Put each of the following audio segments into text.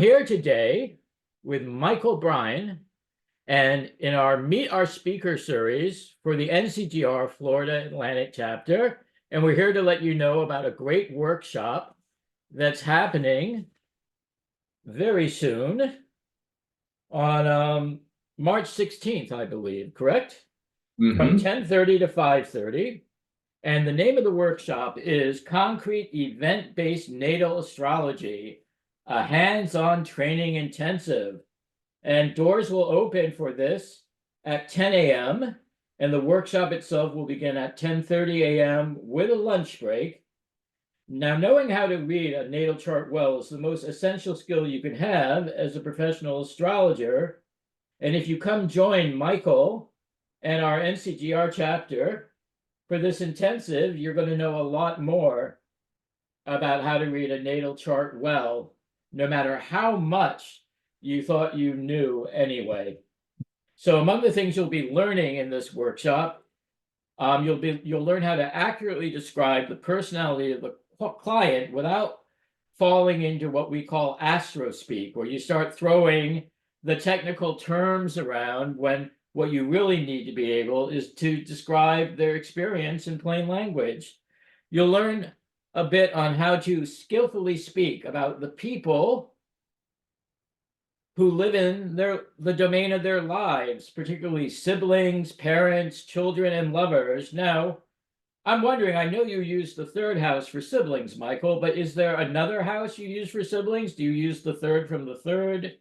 here today with Mychal Bryan, and in our Meet Our Speaker series for the NCGR Florida Atlantic Chapter. And we're here to let you know about a great workshop that's happening very soon on March 16th, I believe, correct? From 10:30 to 5:30. And the name of the workshop is Concrete Event-Based Natal Astrology, a hands-on training intensive. And doors will open for this at 10 a.m. and the workshop itself will begin at 10:30 a.m. with a lunch break. Now, knowing how to read a natal chart well is the most essential skill you can have as a professional astrologer. And if you come join Mychal and our NCGR chapter for this intensive, you're going to know a lot more about how to read a natal chart well, no matter how much you thought you knew anyway. So among the things you'll be learning in this workshop, you'll learn how to accurately describe the personality of the client without falling into what we call astro speak, where you start throwing the technical terms around when what you really need to be able is to describe their experience in plain language. You'll learn a bit on how to skillfully speak about the people who live in the domain of their lives, particularly siblings, parents, children, and lovers. Now, I'm wondering, I know you use the third house for siblings, Mychal, but is there another house you use for siblings? Do you use the third from the third?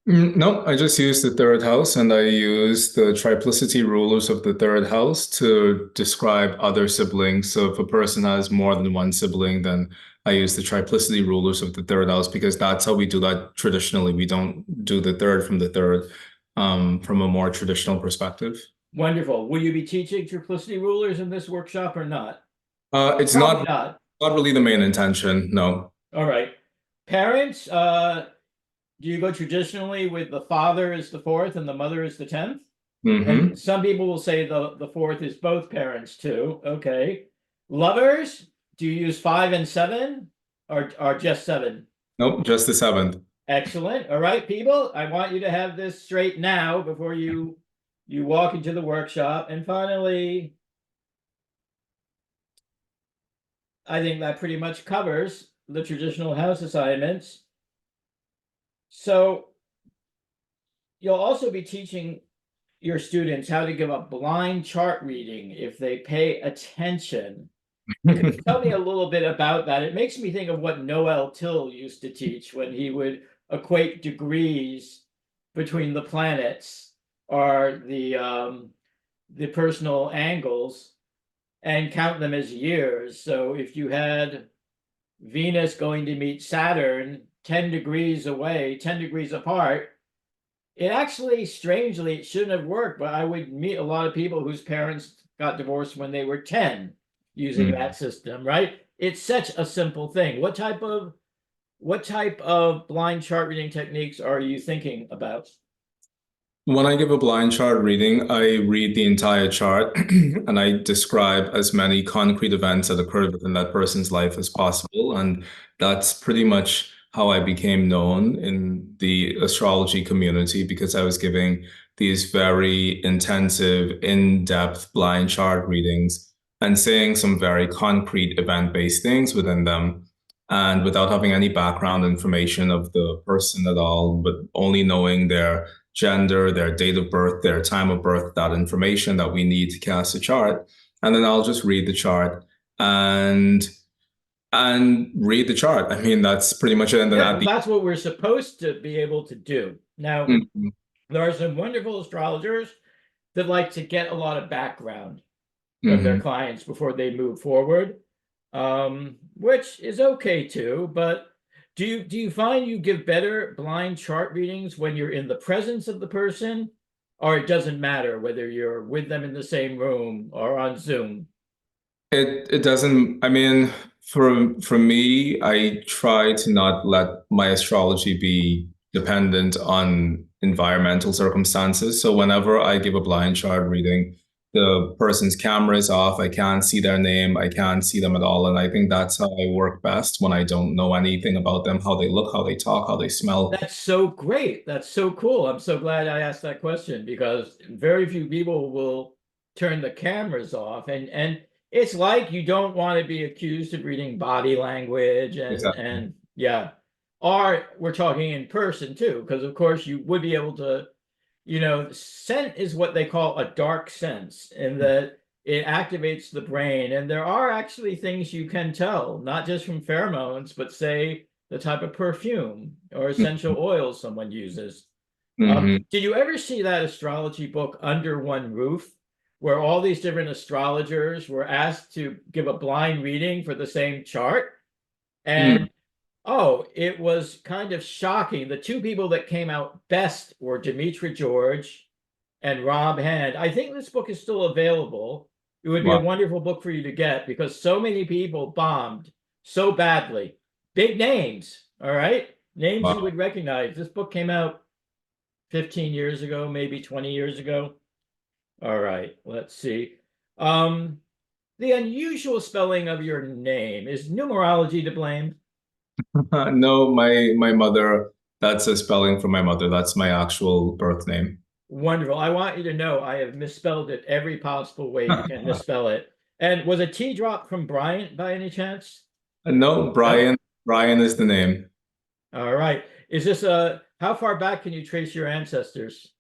No, I just use the third house and I use the triplicity rulers of the third house to describe other siblings. So if a person has more than one sibling, then I use the triplicity rulers of the third house because that's how we do that traditionally. We don't do the third from the third from a more traditional perspective. Wonderful. Will you be teaching triplicity rulers in this workshop or not? It's Probably not really the main intention, no. All right. Parents, do you go traditionally with the father is the fourth and the mother is the 10th? And some people will say the fourth is both parents too. Okay. Lovers, do you use 5 and 7 or just 7? Nope, just the 7th. Excellent. All right, people, I want you to have this straight now before you walk into the workshop. And finally, I think that pretty much covers the traditional house assignments. So you'll also be teaching your students how to give a blind chart reading if they pay attention. Can you tell me a little bit about that? It makes me think of what Noel Till used to teach when he would equate degrees between the planets or the personal angles and count them as years. So if you had Venus going to meet Saturn 10 degrees away, 10 degrees apart, it actually, strangely, it shouldn't have worked, but I would meet a lot of people whose parents got divorced when they were 10 using that system, right? It's such a simple thing. What type of blind chart reading techniques are you thinking about? When I give a blind chart reading, I read the entire chart and I describe as many concrete events that occurred within that person's life as possible. And that's pretty much how I became known in the astrology community because I was giving these very intensive, in-depth blind chart readings and saying some very concrete event-based things within them. And without having any background information of the person at all, but only knowing their gender, their date of birth, their time of birth, that information that we need to cast a chart. And then I'll just read the chart and read the chart. I mean, that's pretty much it. And then that's what we're supposed to be able to do. Now, there are some wonderful astrologers that like to get a lot of background of their clients before they move forward, which is okay too. But do you find you give better blind chart readings when you're in the presence of the person, or it doesn't matter whether you're with them in the same room or on Zoom? It doesn't, I mean, for me, I try to not let my astrology be dependent on environmental circumstances. So whenever I give a blind chart reading, the person's camera is off. I can't see their name. I can't see them at all. And I think that's how I work best when I don't know anything about them, how they look, how they talk, how they smell. That's so great. That's so cool. I'm so glad I asked that question because very few people will turn the cameras off. And it's like you don't want to be accused of reading body language Exactly. and yeah. Or we're talking in person too, because of course you would be able to, scent is what they call a dark sense, in that it activates the brain. And there are actually things you can tell, not just from pheromones, but say the type of perfume or essential oils someone uses. Mm-hmm. Did you ever see that astrology book, Under One Roof, where all these different astrologers were asked to give a blind reading for the same chart? And oh, it was kind of shocking. The two people that came out best were Demetra George and Rob Hand. I think this book is still available. It would be a Wow. wonderful book for you to get because so many people bombed so badly. Big names, all right? Names you Wow. would recognize. This book came out 15 years ago, maybe 20 years ago. All right, let's see. Um, the unusual spelling of your name, is numerology to blame? No, my mother, that's a spelling for my mother. That's my actual birth name. Wonderful. I want you to know I have misspelled it every possible way you can misspell it. And was a T drop from Bryant by any chance? No, No? Brian is the name. All right. Is this a, how far back can you trace your ancestors?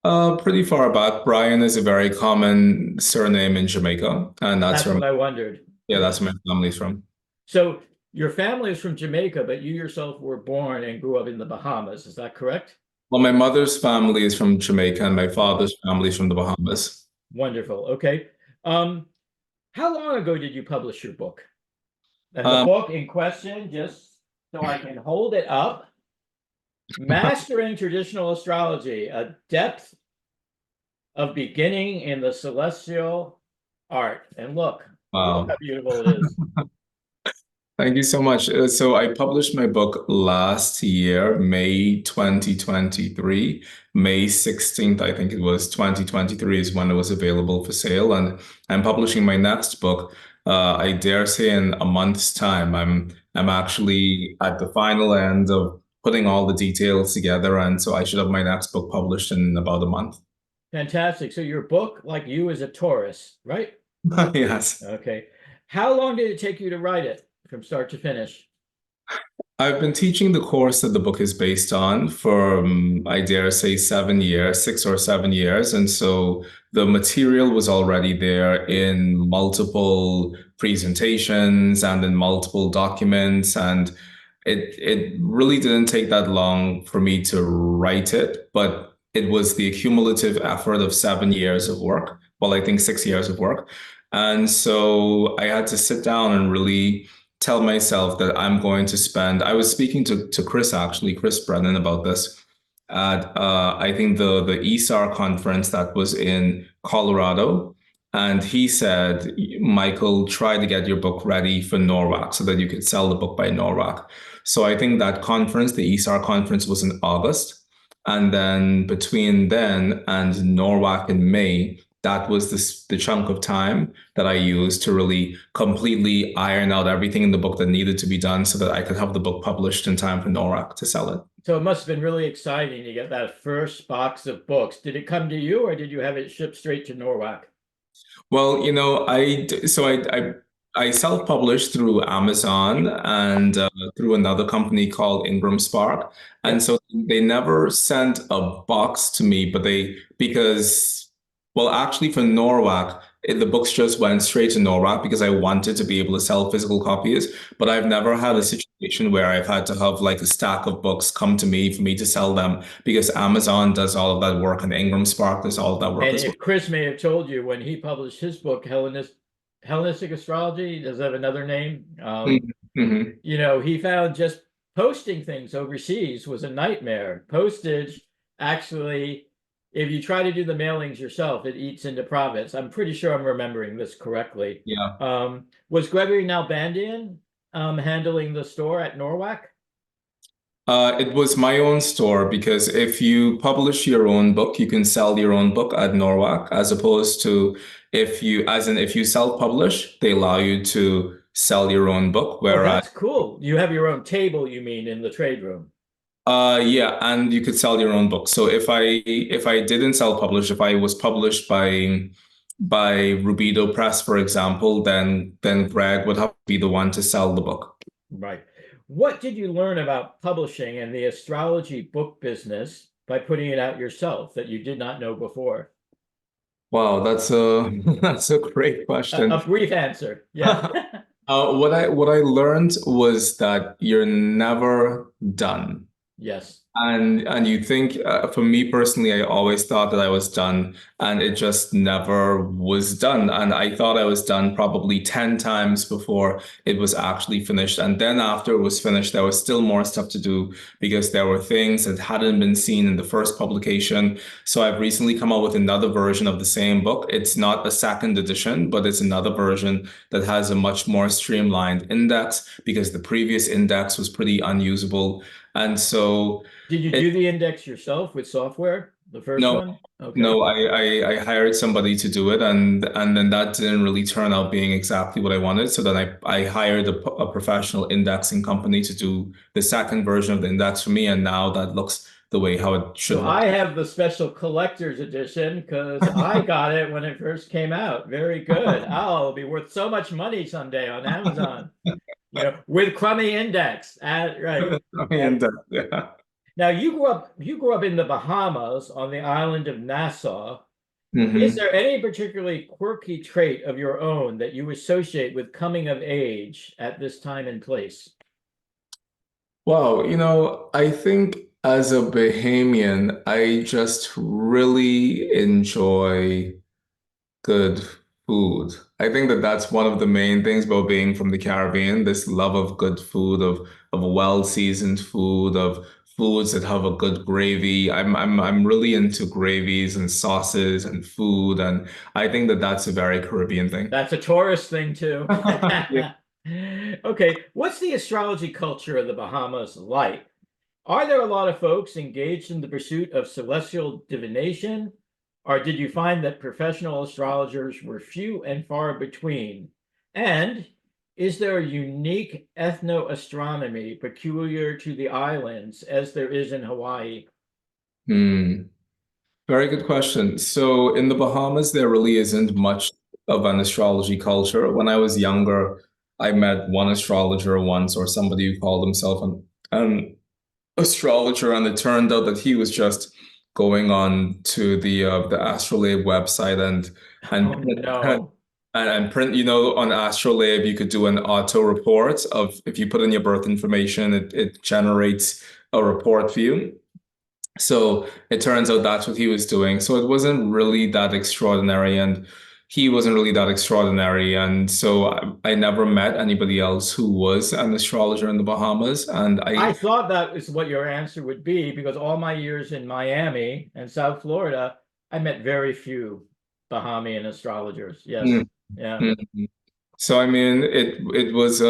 Pretty far back. Brian is a very common surname in Jamaica, and that's That's where what I wondered. yeah, Yeah. that's where my family's from. So your family is from Jamaica, but you yourself were born and grew up in the Bahamas. Is that correct? Well, my mother's family is from Jamaica, and my father's family is from the Bahamas. Wonderful. Okay. Um, how long ago did you publish your book? And the Um, book in question, just so I can hold it up, Mastering Traditional Astrology, a depth of beginning in the celestial art. And look wow. how beautiful it is. Thank you so much. So I published my book last year, May 2023. May 16th, I think it was 2023 is when it was available for sale. And I'm publishing my next book. I dare say in a month's time. I'm actually at the final end of putting all the details together. And so I should have my next book published in about a month. Fantastic. So your book, like you, is a Taurus, right? Yes. Okay. How long did it take you to write it from start to finish? I've been teaching the course that the book is based on for, I dare say, 7 years, 6 or 7 years. And so the material was already there in multiple presentations and in multiple documents. And it really didn't take that long for me to write it, but it was the accumulative effort of 7 years of work. Well, I think 6 years of work. And so I had to sit down and really tell myself that I'm going to spend. I was speaking to Chris actually, Chris Brennan about this at I think the ESAR conference that was in Colorado, and he said, Michael, try to get your book ready for NORWAC so that you could sell the book by NORWAC. So I think that conference, the ESAR conference, was in August, and then between then and NORWAC in May, that was the chunk of time that I used to really completely iron out everything in the book that needed to be done so that I could have the book published in time for NORAC to sell it. So it must have been really exciting to get that first box of books. Did it come to you or did you have it shipped straight to Norwalk? Well, I self-published through Amazon and through another company called Ingram Spark, and Yep. so they never sent a box to me, but well, actually for NORWAC, the books just went straight to NORWAC because I wanted to be able to sell physical copies, but I've never had a situation where I've had to have like a stack of books come to me for me to sell them because Amazon does all of that work and Ingram Spark does all of that work And as well. if Chris may have told you when he published his book, Hellenistic Astrology, does it have another name? Mhm. He found just posting things overseas was a nightmare. Postage, actually, if you try to do the mailings yourself, it eats into profits. I'm pretty sure I'm remembering this correctly. Yeah. Was Gregory Nalbandian handling the store at Norwalk? It was my own store because if you publish your own book, you can sell your own book at Norwalk, as opposed to if you self-publish, they allow you to sell your own book. Oh, Whereas, that's cool. You have your own table, you mean, in the trade room. yeah, and you could sell your own book. So if I didn't self-publish, if I was published by Rubido Press, for example, then Greg would have to be the one to sell the book. Right. What did you learn about publishing and the astrology book business by putting it out yourself that you did not know before? Wow, that's a that's a great A question. brief answer. Yeah. What I learned was that you're never done. Yes. And you think, for me personally, I always thought that I was done, and it just never was done. And I thought I was done probably 10 times before it was actually finished. And then after it was finished, there was still more stuff to do because there were things that hadn't been seen in the first publication. So I've recently come out with another version of the same book. It's not a second edition, but it's another version that has a much more streamlined index because the previous index was pretty unusable. And so Did you it, do the index yourself with software? The first no, one? Okay. no, I hired somebody to do it, and then that didn't really turn out being exactly what I wanted. So then I hired a professional indexing company to do the second version of the index for me, and now that looks the way how it should So I look. have the special collector's edition because I got it when it first came out. Very good. Oh, it'll be worth so much money someday on Amazon. With crummy index. Right. And yeah. Now you grew up in the Bahamas on the island of Nassau. Is Hmm. there any particularly quirky trait of your own that you associate with coming of age at this time and place? Wow, I think as a Bahamian, I just really enjoy good food. I think that that's one of the main things about being from the Caribbean, this love of good food, of well-seasoned food, of foods that have a good gravy. I'm really into gravies and sauces and food, and I think that that's a very Caribbean thing. That's a tourist thing too. Yeah. Okay, what's the astrology culture of the Bahamas like? Are there a lot of folks engaged in the pursuit of celestial divination, or did you find that professional astrologers were few and far between? And is there a unique ethnoastronomy peculiar to the islands as there is in Hawaii? Hmm. Very good question. So in the Bahamas, there really isn't much of an astrology culture. When I was younger, I met one astrologer once, or somebody who called himself an astrologer, and it turned out that he was just going on to the Astrolabe website Oh and no. and print. On Astrolabe, you could do an auto report of if you put in your birth information, it generates a report for you. So it turns out that's what he was doing. So it wasn't really that extraordinary, and he wasn't really that extraordinary. And so I never met anybody else who was an astrologer in the Bahamas. And I I, thought that is what your answer would be because all my years in Miami and South Florida, I met very few Bahamian astrologers. Yes. Mm, Yeah. mm. So I mean, it was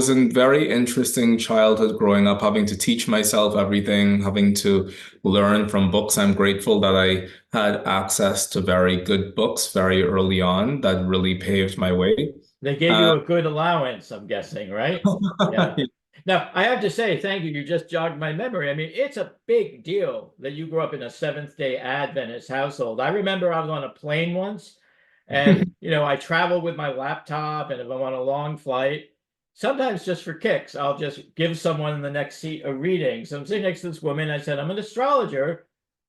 a very interesting childhood growing up, having to teach myself everything, having to learn from books. I'm grateful that I had access to very good books very early on that really paved my way. They gave Uh, you a good allowance, I'm guessing, right? Yeah. Now, I have to say, thank you. You just jogged my memory. I mean, it's a big deal that you grew up in a Seventh-day Adventist household. I remember I was on a plane once, and I travel with my laptop, and if I'm on a long flight, sometimes just for kicks, I'll just give someone in the next seat a reading. So I'm sitting next to this woman. I said, "I'm an astrologer.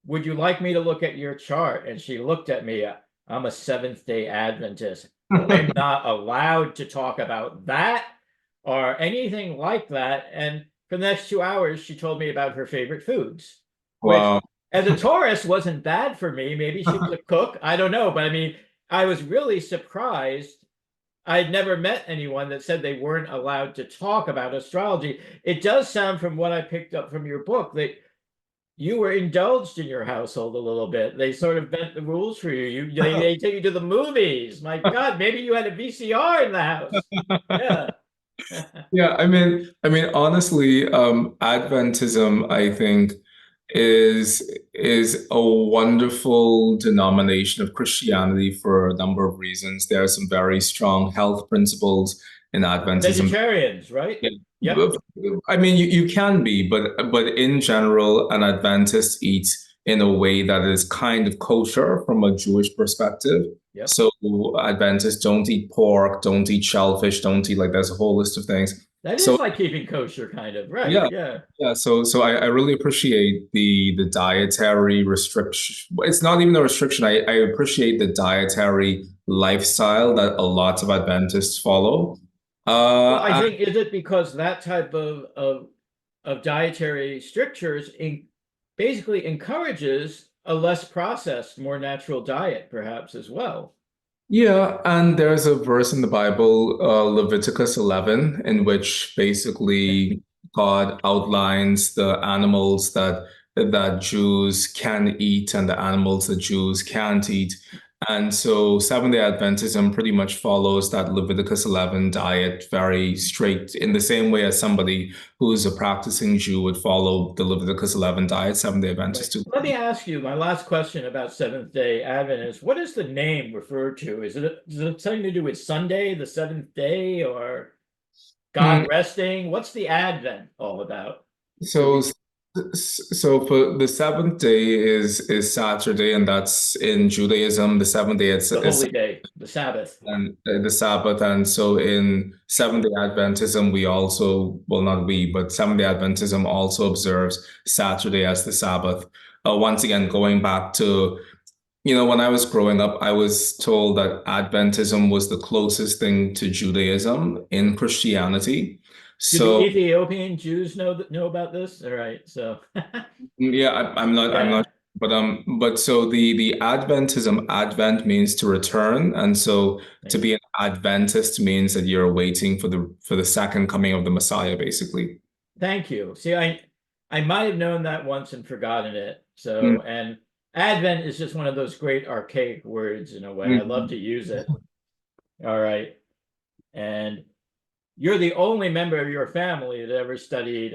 Would you like me to look at your chart?" And she looked at me. I'm a Seventh-day Adventist. I'm not allowed to talk about that or anything like that. And for the next 2 hours, she told me about her favorite foods, which Wow. as a tourist wasn't bad for me. Maybe she was a cook. I don't know. But I mean, I was really surprised. I'd never met anyone that said they weren't allowed to talk about astrology. It does sound from what I picked up from your book that you were indulged in your household a little bit. They sort of bent the rules for you. They take you to the movies. My God, maybe you had a VCR in the house. Yeah. Yeah, honestly, Adventism, I think, is is a wonderful denomination of Christianity for a number of reasons. There are some very strong health principles in Adventism. Vegetarians, right? Yeah. Yep. You can be, but in general, an Adventist eats in a way that is kind of kosher from a Jewish perspective. Yep. So Adventists don't eat pork, don't eat shellfish, don't eat like there's a whole list of things. That So is like keeping kosher, kind of, right? yeah, Yeah. yeah. So I really appreciate the dietary restriction. It's not even a restriction. I appreciate the dietary lifestyle that a lot of Adventists follow. Well, I And think is it because that type of dietary strictures basically encourages a less processed, more natural diet, perhaps as well. yeah, and there's a verse in the Bible, Leviticus 11, in which basically God outlines the animals that Jews can eat and the animals that Jews can't eat. And so Seventh-day Adventism pretty much follows that Leviticus 11 diet very straight in the same way as somebody who's a practicing Jew would follow the Leviticus 11 diet, Seventh-day Right. Adventists do. Let me ask you my last question about Seventh Day Adventist. What is the name referred to? Is it something to do with Sunday, the seventh day, or God Mm, resting? What's the Advent all about? For So, the so for the seventh day is Saturday, and that's in Judaism. The seventh day the is holy day, the Sabbath. and the Sabbath, and so in Seventh Day Adventism, we also, well, not we, but Seventh Day Adventism also observes Saturday as the Sabbath. Once again, going back to when I was growing up, I was told that Adventism was the closest thing to Judaism in Christianity. Do the So Ethiopian Jews know about this? All right, so yeah, I'm yeah, not, but so the Adventism, Advent means to return, and so to thank be you. an Adventist means that you're waiting for the second coming of the Messiah, basically. Thank you. See, I might have known that once and forgotten it. Mm, So, and Advent is just one of those great archaic words in a way. I love mm. to use it. All right. And you're the only member of your family that ever studied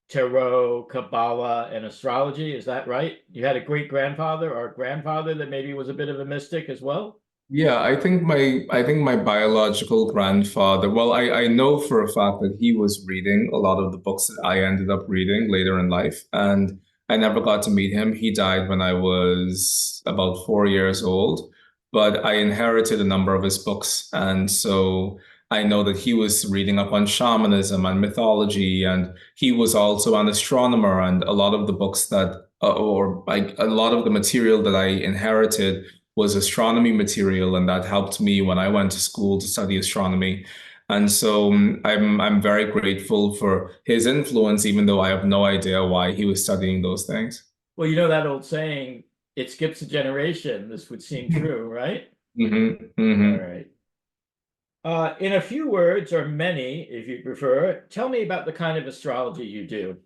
tarot, Kabbalah, and astrology. Is that right? You had a great grandfather or a grandfather that maybe was a bit of a mystic as well? Yeah, I think my biological grandfather, well, I know for a fact that he was reading a lot of the books that I ended up reading later in life, and I never got to meet him. He died when I was about 4 years old, but I inherited a number of his books, and so I know that he was reading up on shamanism and mythology, and he was also an astronomer, and a lot of the books that, or like a lot of the material that I inherited was astronomy material, and that helped me when I went to school to study astronomy. And so I'm very grateful for his influence, even though I have no idea why he was studying those things. Well, you know that old saying, it skips a generation. This would seem true, right? All Hmm. right. In a few words, or many, if you prefer, tell me about the kind of astrology you do.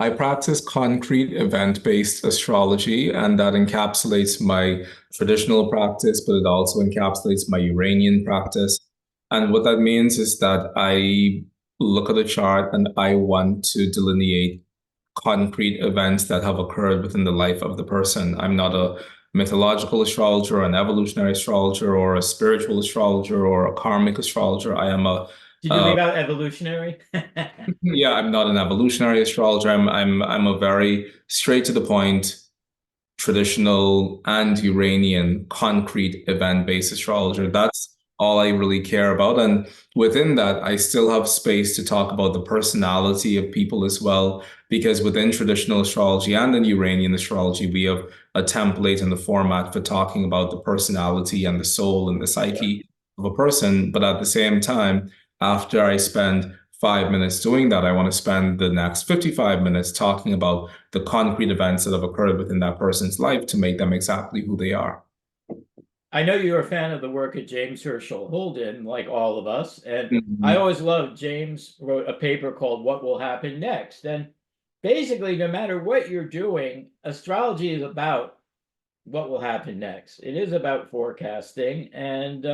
I practice concrete event-based astrology, and that encapsulates my traditional practice, but it also encapsulates my Uranian practice. And what that means is that I look at a chart and I want to delineate concrete events that have occurred within the life of the person. I'm not a mythological astrologer, an evolutionary astrologer, or a spiritual astrologer, or a karmic astrologer. I am a Did you leave out evolutionary? yeah, I'm not an evolutionary astrologer. I'm a very straight to the point, traditional and Uranian concrete event-based astrologer. Right. That's all I really care about. And within that, I still have space to talk about the personality of people as well, because within traditional astrology and in Uranian astrology, we have a template and the format for talking about the personality and the soul and the Yeah. psyche of a person. But at the same time, after I spend 5 minutes doing that, I want to spend the next 55 minutes talking about the concrete events that have occurred within that person's life to make them exactly who they are. I know you're a fan of the work of James Herschel Holden, like all of us. And I Mhm. always loved James wrote a paper called What Will Happen Next. And basically, no matter what you're doing, astrology is about what will happen next. It is about forecasting. And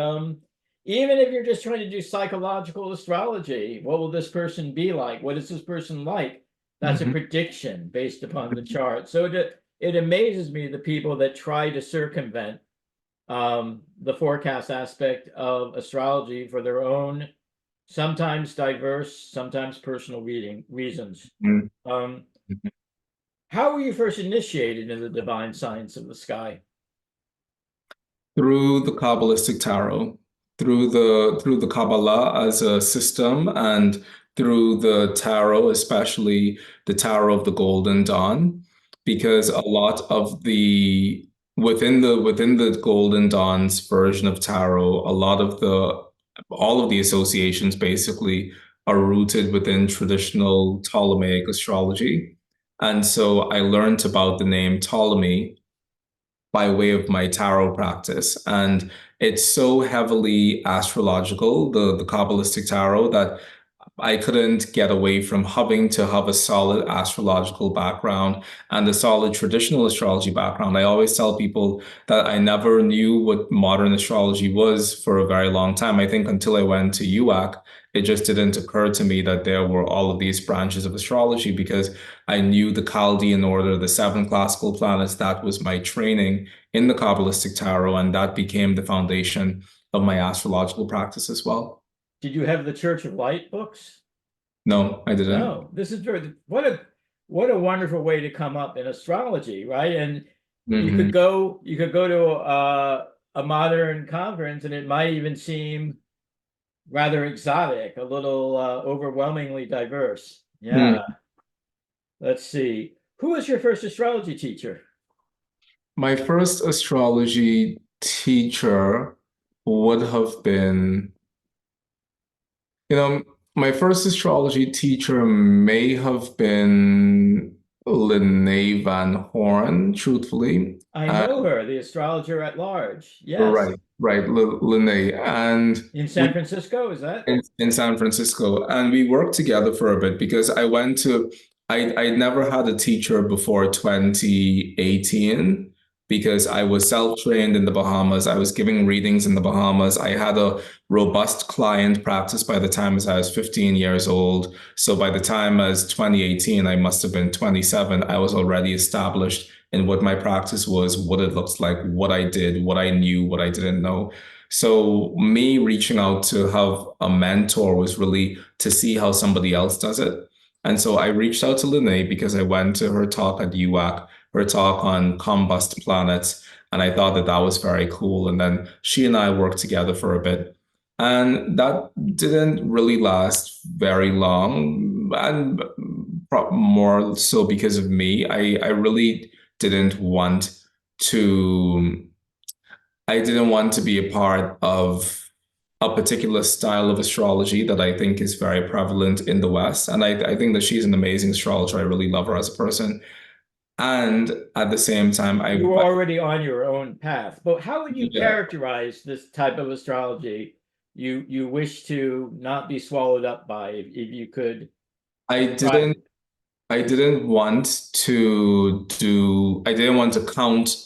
even if you're just trying to do psychological astrology, what will this person be like? What is this person like? That's a Mhm. prediction based upon the chart. So it amazes me the people that try to circumvent the forecast aspect of astrology for their own, sometimes diverse, sometimes personal reasons. Mhm. How were you first initiated in the divine science of the sky? Through the Kabbalistic tarot, through the Kabbalah as a system, and through the tarot, especially the Tarot of the Golden Dawn, because a lot of the within the Golden Dawn's version of tarot, a lot of the all of the associations basically are rooted within traditional Ptolemaic astrology. And so I learned about the name Ptolemy by way of my tarot practice. And it's so heavily astrological, the Kabbalistic tarot, that I couldn't get away from having to have a solid astrological background and a solid traditional astrology background. I always tell people that I never knew what modern astrology was for a very long time. I think until I went to UAC, it just didn't occur to me that there were all of these branches of astrology because I knew the Chaldean order, the seven classical planets. That was my training in the Kabbalistic tarot, and that became the foundation of my astrological practice as well. Did you have the Church of Light books? No, I didn't. No, this is very what a wonderful way to come up in astrology, right? And Hmm. you could go to a modern conference and it might even seem rather exotic, a little overwhelmingly diverse. Yeah. Let's see. Who was your first astrology teacher? My first astrology teacher would have been, you know, my first astrology teacher may have been Lene Van Horn, truthfully. I know her, the astrologer at large. Yes. Lene. And In we San Francisco, is that? in San Francisco, and we worked together for a bit because I never had a teacher before 2018 because I was self-trained in the Bahamas. I was giving readings in the Bahamas. I had a robust client practice by the time as I was 15 years old. So by the time as 2018, I must have been 27. I was already established in what my practice was, what it looks like, what I did, what I knew, what I didn't know. So me reaching out to have a mentor was really to see how somebody else does it. And so I reached out to Lene because I went to her talk at UAC, her talk on combust planets, and I thought that that was very cool. And then she and I worked together for a bit. And that didn't really last very long, and more so because of me. I really didn't want to I didn't want to be a part of a particular style of astrology that I think is very prevalent in the West. And I think that she's an amazing astrologer. I really love her as a person. And at the same time, You were already on your own path. But how would you yeah, characterize this type of astrology you wish to not be swallowed up by if you could I try? didn't I didn't want to count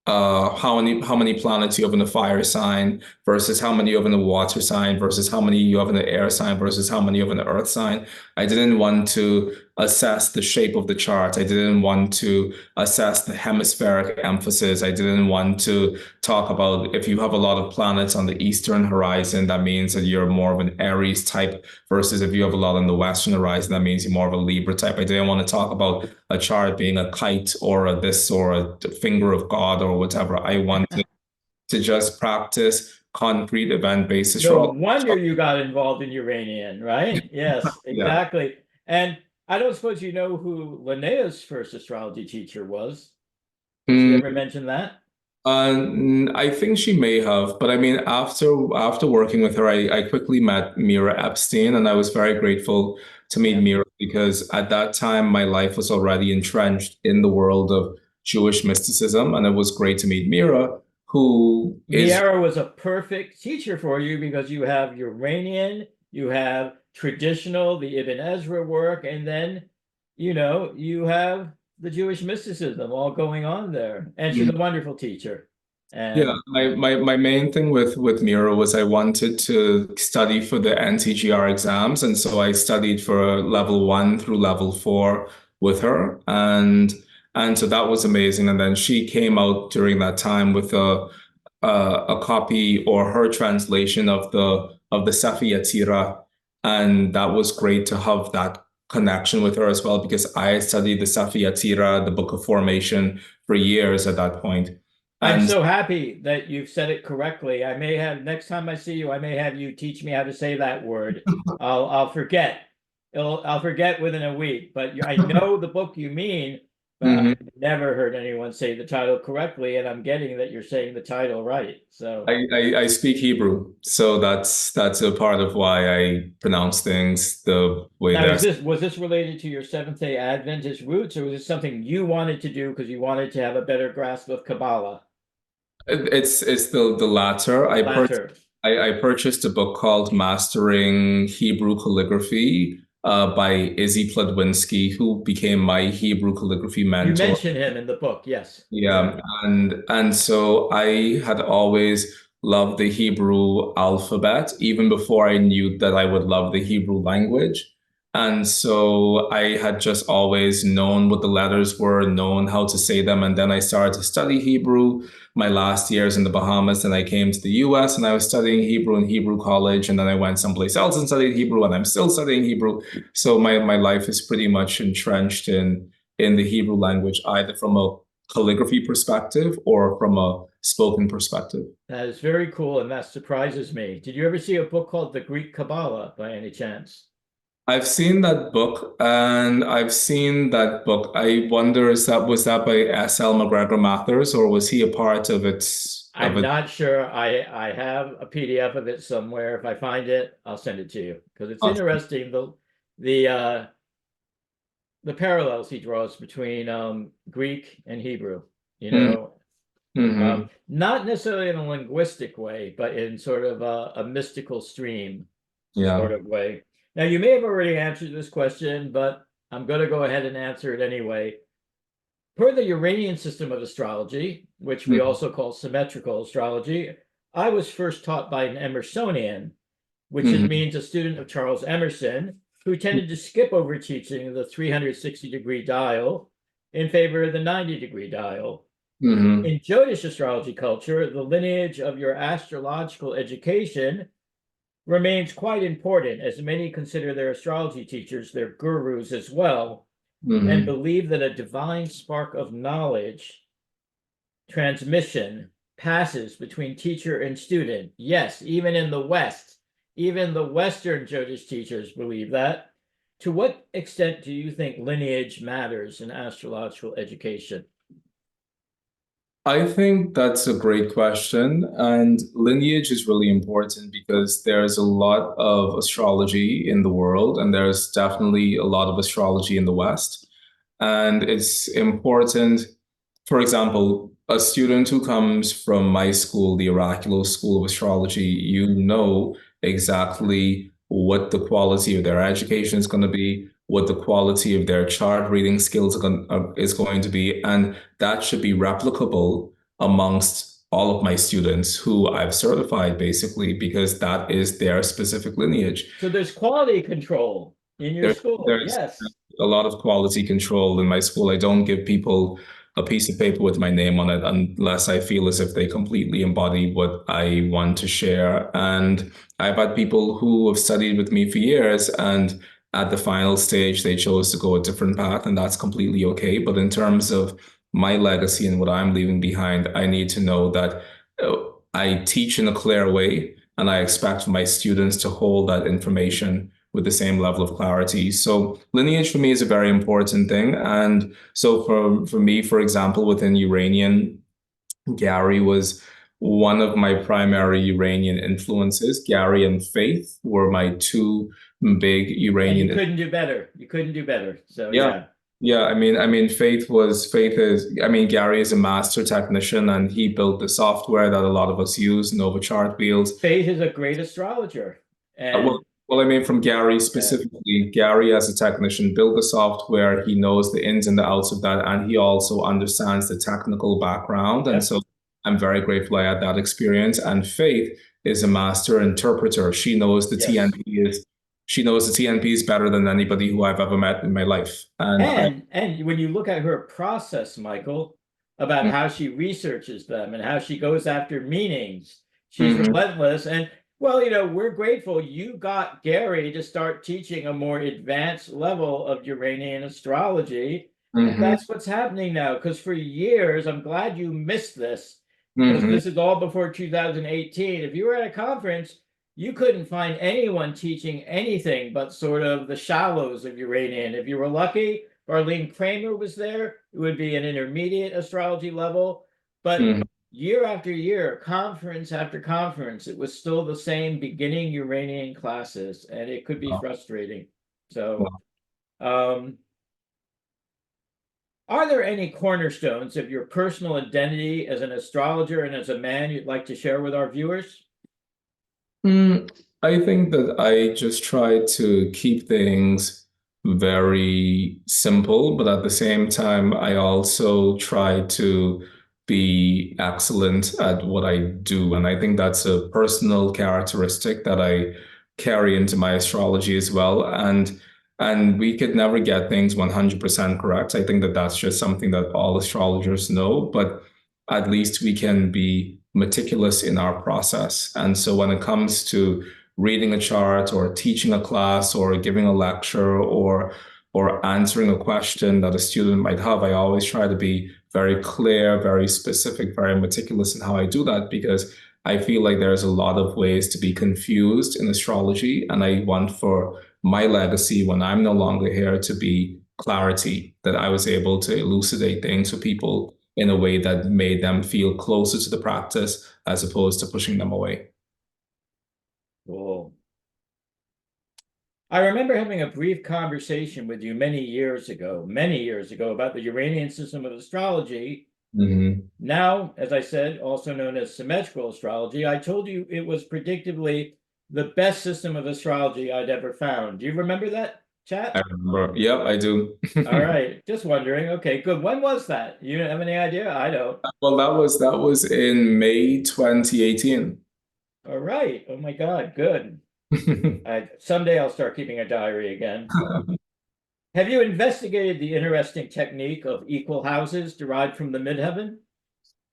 how many planets you have in a fire sign versus how many you have in a water sign versus how many you have in the air sign versus how many you have in the earth sign. I didn't want to assess the shape of the chart. I didn't want to assess the hemispheric emphasis. I didn't want to talk about if you have a lot of planets on the eastern horizon, that means that you're more of an Aries type versus if you have a lot on the western horizon, that means you're more of a Libra type. I didn't want to talk about a chart being a kite or a this or a finger of God or whatever. I wanted to just practice concrete event-based No astrology. wonder you got involved in Uranian, right? Yes, Yeah. exactly. And I don't suppose you know who Linnea's first astrology teacher was. Did she ever Mm, mention that? I think she may have, but I mean, after working with her, I quickly met Mira Epstein, and I was very grateful to meet Yeah. Mira because at that time my life was already entrenched in the world of Jewish mysticism, and it was great to meet Mira, who is Miera was a perfect teacher for you because you have Uranian, you have traditional, the Ibn Ezra work, and then, you have the Jewish mysticism all going on there. And she's a wonderful teacher. Yeah, And my main thing with Mira was I wanted to study for the NCGR exams, and so I studied for level 1 through level 4 with her, and so that was amazing. And then she came out during that time with a copy or her translation of the Safi Yatira, and that was great to have that connection with her as well because I had studied the Safi Yatira, the Book of Formation, for years at that point. I'm And so happy that you've said it correctly. I may have next time I see you, I may have you teach me how to say that word. I'll forget. I'll forget within a week. But I know the book you mean, but Mhm. I've never heard anyone say the title correctly, and I'm getting that you're saying the title right. So I speak Hebrew, so that's a part of why I pronounce things the way now, they're. was this related to your Seventh-day Adventist roots, or was this something you wanted to do because you wanted to have a better grasp of Kabbalah? It's the latter. Latter. I purchased a book called Mastering Hebrew Calligraphy by Izzy Plodwinski, who became my Hebrew calligraphy You mentor. mentioned him in the book. Yes. Yeah, Correct. and so I had always loved the Hebrew alphabet, even before I knew that I would love the Hebrew language. And so I had just always known what the letters were, known how to say them. And then I started to study Hebrew my last years in the Bahamas. And I came to the US and I was studying Hebrew in Hebrew college. And then I went someplace else and studied Hebrew, and I'm still studying Hebrew. So my life is pretty much entrenched in the Hebrew language, either from a calligraphy perspective or from a spoken perspective. That is very cool, and that surprises me. Did you ever see a book called The Greek Kabbalah by any chance? I've seen that book and I've seen that book. I wonder, was that by S.L. McGregor Mathers, or was he a part of I'm it? not sure. I have a PDF of it somewhere. If I find it, I'll send it to you because it's Awesome. interesting the uh the parallels he draws between Greek and Hebrew, you Mm, know, hmm. not necessarily in a linguistic way, but in sort of a mystical stream sort Yeah. of way. Now, you may have already answered this question, but I'm going to go ahead and answer it anyway. Per the Uranian system of astrology, which we Mm, also call symmetrical astrology, I was first taught by an Emersonian, which hmm. means a student of Charles Emerson, who tended to skip over teaching the 360-degree dial in favor of the 90-degree dial. Hmm. In Jyotish astrology culture, the lineage of your astrological education remains quite important, as many consider their astrology teachers their gurus as well, and Hmm. believe that a divine spark of knowledge transmission passes between teacher and student. Yes, even in the West, even the Western Jyotish teachers believe that. To what extent do you think lineage matters in astrological education? I think that's a great question. And lineage is really important because there's a lot of astrology in the world, and there's definitely a lot of astrology in the West. And it's important, for example, a student who comes from my school, the Oracular School of Astrology, you know exactly what the quality of their education is going to be, what the quality of their chart reading skills is going to be, and that should be replicable amongst all of my students who I've certified, basically, because that is their specific lineage. So there's quality control in your There, school. there's Yes. a lot of quality control in my school. I don't give people a piece of paper with my name on it unless I feel as if they completely embody what I want to share. And I've had people who have studied with me for years, and at the final stage, they chose to go a different path, and that's completely okay. But in terms of my legacy and what I'm leaving behind, I need to know that I teach in a clear way, and I expect my students to hold that information with the same level of clarity. So lineage for me is a very important thing. And so for me, for example, within Uranian, Gary was one of my primary Uranian influences. Gary and Faith were my two big And you Uranian. couldn't do better. You couldn't do better. So Yeah. yeah. Yeah, I mean, Faith is, I mean, Gary is a master technician and he built the software that a lot of us use, Nova Chart Wheels. Faith is a great astrologer. Well, And I mean, from Gary yeah, specifically, Gary as a technician built the software. He knows the ins and the outs of that, and he also understands the technical background. And yep. so I'm very grateful I had that experience. And Faith is a master interpreter. Yes. She knows the TNPs better than anybody who I've ever met in my life. And And when you look at her process, Mychal, about how she researches them and how she goes after meanings, she's Mhm, relentless. And well, we're grateful you got Gary to start teaching a more advanced level of Uranian astrology. And mhm, that's what's happening now. Because for years, I'm glad you missed this, because mhm, this is all before 2018. If you were at a conference, you couldn't find anyone teaching anything but sort of the shallows of Uranian. If you were lucky, Arlene Kramer was there. It would be an intermediate astrology level. But mhm. year after year, conference after conference, it was still the same beginning Uranian classes, and it could be Wow, frustrating. So, wow. um, are there any cornerstones of your personal identity as an astrologer and as a man you'd like to share with our viewers? Mm, I think that I just try to keep things very simple, but at the same time, I also try to be excellent at what I do. And I think that's a personal characteristic that I carry into my astrology as well. And we could never get things 100% correct. I think that that's just something that all astrologers know, but at least we can be meticulous in our process. And so when it comes to reading a chart or teaching a class or giving a lecture or answering a question that a student might have, I always try to be very clear, very specific, very meticulous in how I do that because I feel like there's a lot of ways to be confused in astrology. And I want for my legacy when I'm no longer here to be clarity, that I was able to elucidate things for people in a way that made them feel closer to the practice as opposed to pushing them away. Cool. I remember having a brief conversation with you many years ago, about the Uranian system of astrology. Mhm. Now, as I said, also known as symmetrical astrology. I told you it was predictably the best system of astrology I'd ever found. Do you remember that I chat? remember. Yep, I do. All right, just wondering. Okay, good. When was that? You have any idea? I don't. Well, that was in May 2018. All right. Oh my God, good. Someday I'll start keeping a diary again. Have you investigated the interesting technique of equal houses derived from the midheaven?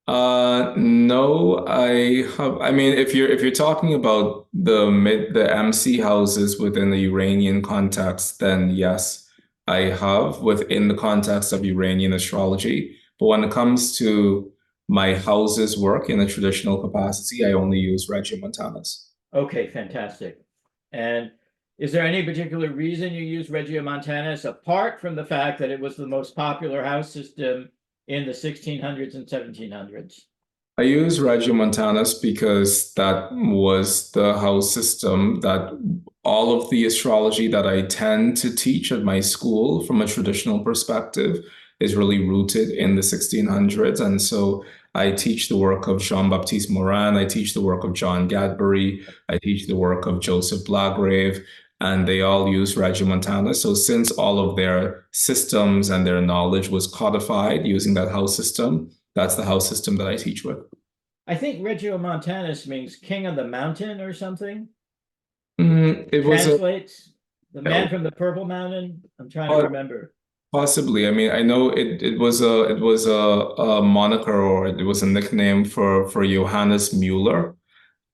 No, I mean, if you're talking about the MC houses within the Uranian context, then yes, I have within the context of Uranian astrology. But when it comes to my houses work in a traditional capacity, I only use Regiomontanus. Okay, fantastic. And is there any particular reason you use Regiomontanus apart from the fact that it was the most popular house system in the 1600s and 1700s? I use Regiomontanus because that was the house system that all of the astrology that I tend to teach at my school from a traditional perspective is really rooted in the 1600s. And so I teach the work of Jean-Baptiste Morin, I teach the work of John Gadbury, I teach the work of Joseph Blagrave, and they all use Regiomontanus. So since all of their systems and their knowledge was codified using that house system, that's the house system that I teach with. I think Regiomontanus means king of the mountain or something. It was a Translates the man from the purple mountain. I'm trying to uh, remember. possibly. I mean, I know it was a moniker or it was a nickname for Johannes Mueller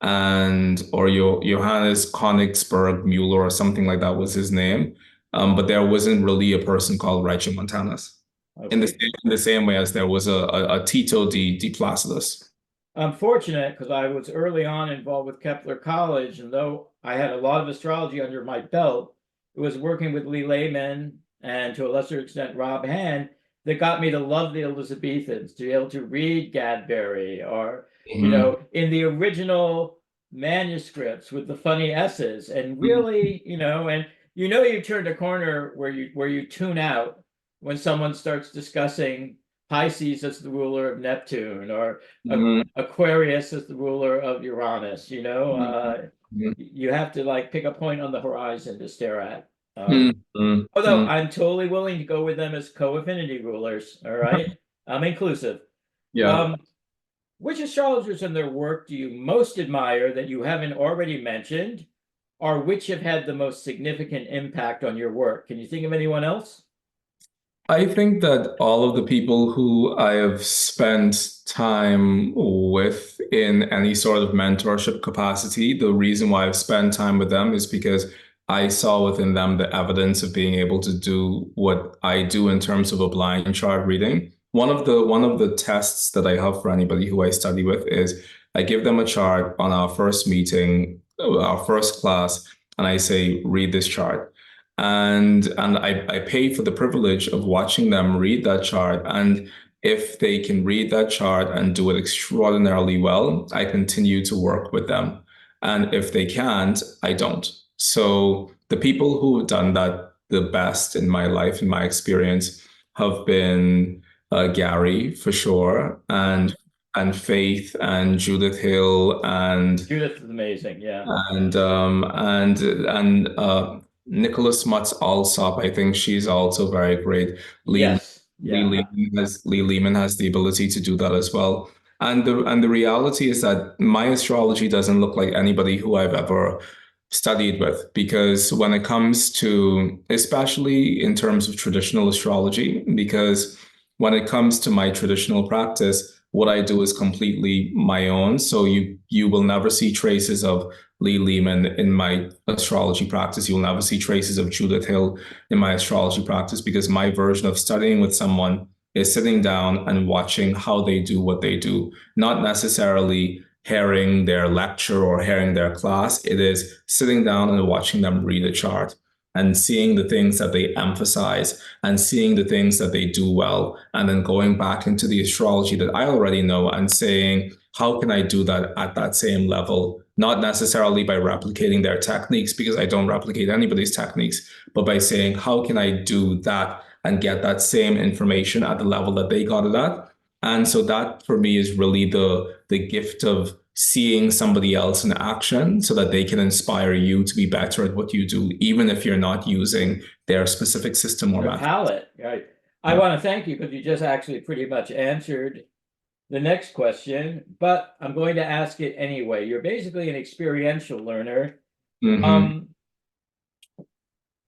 and or Johannes Königsberg Mueller or something like that was his name. But there wasn't really a person called Regiomontanus Okay. in the same way as there was a Tito de Placidus. I'm fortunate because I was early on involved with Kepler College, and though I had a lot of astrology under my belt, it was working with Lee Lehman and to a lesser extent Rob Hand that got me to love the Elizabethans, to be able to read Gadbury or, Mhm. in the original manuscripts with the funny S's, and really, and you turned a corner where you tune out when someone starts discussing Pisces as the ruler of Neptune or Mhm. Aquarius is the ruler of Uranus, Mhm. you have to like pick a point on the horizon to stare at. Mhm. Mhm. Although Mhm. I'm totally willing to go with them as co-affinity rulers, all right? I'm inclusive. Yeah. Um, Which astrologers and their work do you most admire that you haven't already mentioned, or which have had the most significant impact on your work? Can you think of anyone else? I think that all of the people who I have spent time with in any sort of mentorship capacity, the reason why I've spent time with them is because I saw within them the evidence of being able to do what I do in terms of a blind chart reading. One of the tests that I have for anybody who I study with is I give them a chart on our first meeting, our first class, and I say, read this chart. And I pay for the privilege of watching them read that chart. And if they can read that chart and do it extraordinarily well, I continue to work with them. And if they can't, I don't. So the people who have done that the best in my life, in my experience, have been Gary for sure, and Faith and Judith Hill Judith is amazing. Yeah. and Nicholas Mutz Alsop. I think she's also very great. Lee Yes. Yeah. Lee Lehman has the ability to do that as well. And the reality is that my astrology doesn't look like anybody who I've ever studied with, because when it comes to, especially in terms of traditional astrology, because when it comes to my traditional practice, what I do is completely my own. So you will never see traces of Lee Lehman in my astrology practice. You'll never see traces of Judith Hill in my astrology practice, because my version of studying with someone is sitting down and watching how they do what they do, not necessarily hearing their lecture or hearing their class. It is sitting down and watching them read a chart and seeing the things that they emphasize and seeing the things that they do well, and then going back into the astrology that I already know and saying, how can I do that at that same level? Not necessarily by replicating their techniques, because I don't replicate anybody's techniques, but by saying, how can I do that and get that same information at the level that they got it at? And so that for me is really the gift of seeing somebody else in action so that they can inspire you to be better at what you do, even if you're not using their specific system or Your method. palette. Right. I Yeah. want to thank you because you just actually pretty much answered the next question, but I'm going to ask it anyway. You're basically an experiential learner. hmm Um,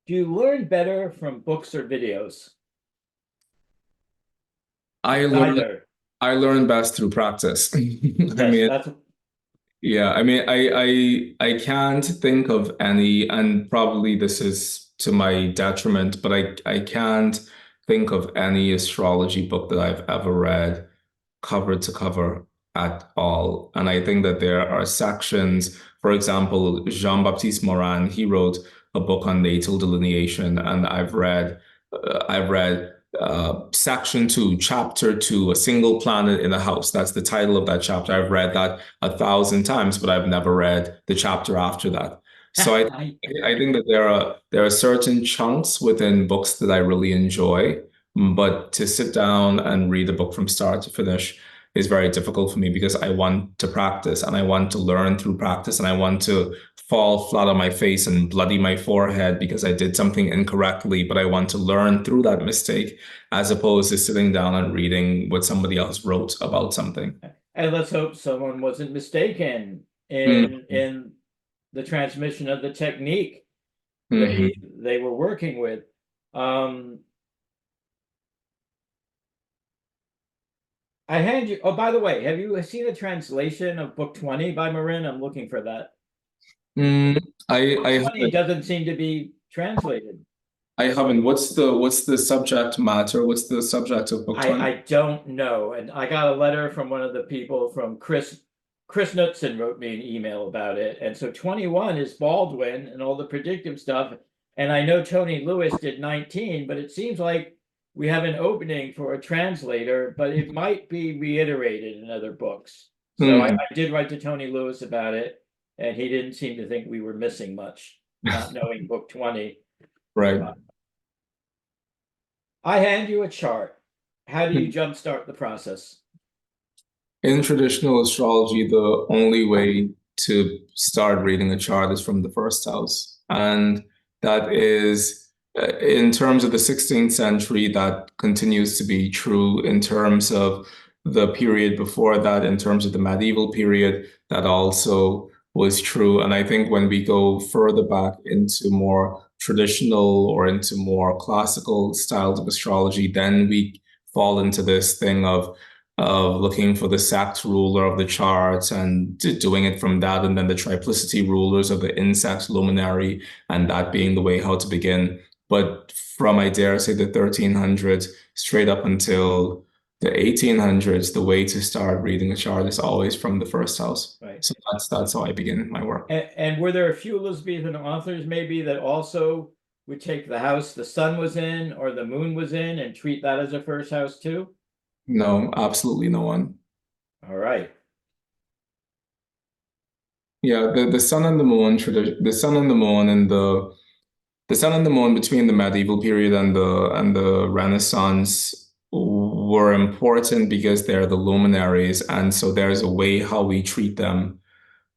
do you learn better from books or videos? I learn Neither. I learn best through practice. I Yes, mean, that's yeah, I mean, I can't think of any, and probably this is to my detriment, but I can't think of any astrology book that I've ever read cover to cover at all. And I think that there are sections, for example, Jean-Baptiste Morin, he wrote a book on natal delineation, and I've read section two, chapter two, a single planet in a house. That's the title of that chapter. I've read that 1,000 times, but I've never read the chapter after that. So I think that there are certain chunks within books that I really enjoy, but to sit down and read a book from start to finish is very difficult for me, because I want to practice and I want to learn through practice, and I want to fall flat on my face and bloody my forehead because I did something incorrectly, but I want to learn through that mistake, as opposed to sitting down and reading what somebody else wrote about something. and let's hope someone wasn't mistaken Mm-hmm. in the transmission of the technique Mm-hmm. they were working with. Um, I hand you. Oh, by the way, have you seen a translation of Book 20 by Marin? I'm looking for that. Mm, Book I 20 haven't. doesn't seem to be translated. I haven't. What's the subject matter? What's the subject of book 20? I don't know. And I got a letter from one of the people from Chris Knutson wrote me an email about it. And so 21 is Baldwin and all the predictive stuff. And I know Tony Lewis did 19, but it seems like we have an opening for a translator, but it might be reiterated in other books. So I, Hmm. I did write to Tony Lewis about it, and he didn't seem to think we were missing much, not knowing book 20. Right. Uh, I hand you a chart. How do you jumpstart the process? In traditional astrology, the only way to start reading a chart is from the first house. And that is, in terms of the 16th century, that continues to be true in terms of the period before that, in terms of the medieval period, that also was true. And I think when we go further back into more traditional or into more classical styles of astrology, then we fall into this thing of looking for the sect ruler of the charts and doing it from that, and then the triplicity rulers of the insect luminary, and that being the way how to begin. But from, I dare say, the 1300s straight up until the 1800s, the way to start reading a chart is always from the first house. Right. So that's how I begin my work. And were there a few Elizabethan authors maybe that also would take the house the sun was in or the moon was in and treat that as a first house too? No, absolutely no one. All right. Yeah, the sun and the moon, the sun and the moon and the sun and the moon between the medieval period and the Renaissance were important because they're the luminaries, and so there's a way how we treat them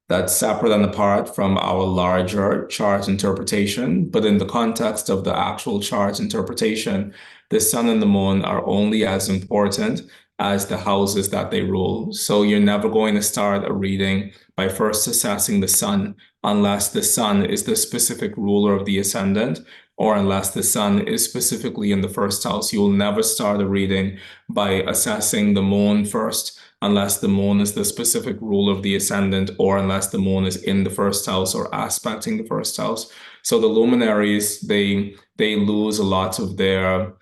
that's separate and apart from our larger chart interpretation. But in the context of the actual chart interpretation, the sun and the moon are only as important as the houses that they rule. So you're never going to start a reading by first assessing the sun unless the sun is the specific ruler of the ascendant, or unless the sun is specifically in the first house. You will never start a reading by assessing the moon first unless the moon is the specific ruler of the ascendant, or unless the moon is in the first house or aspecting the first house. So the luminaries, they lose a lot of their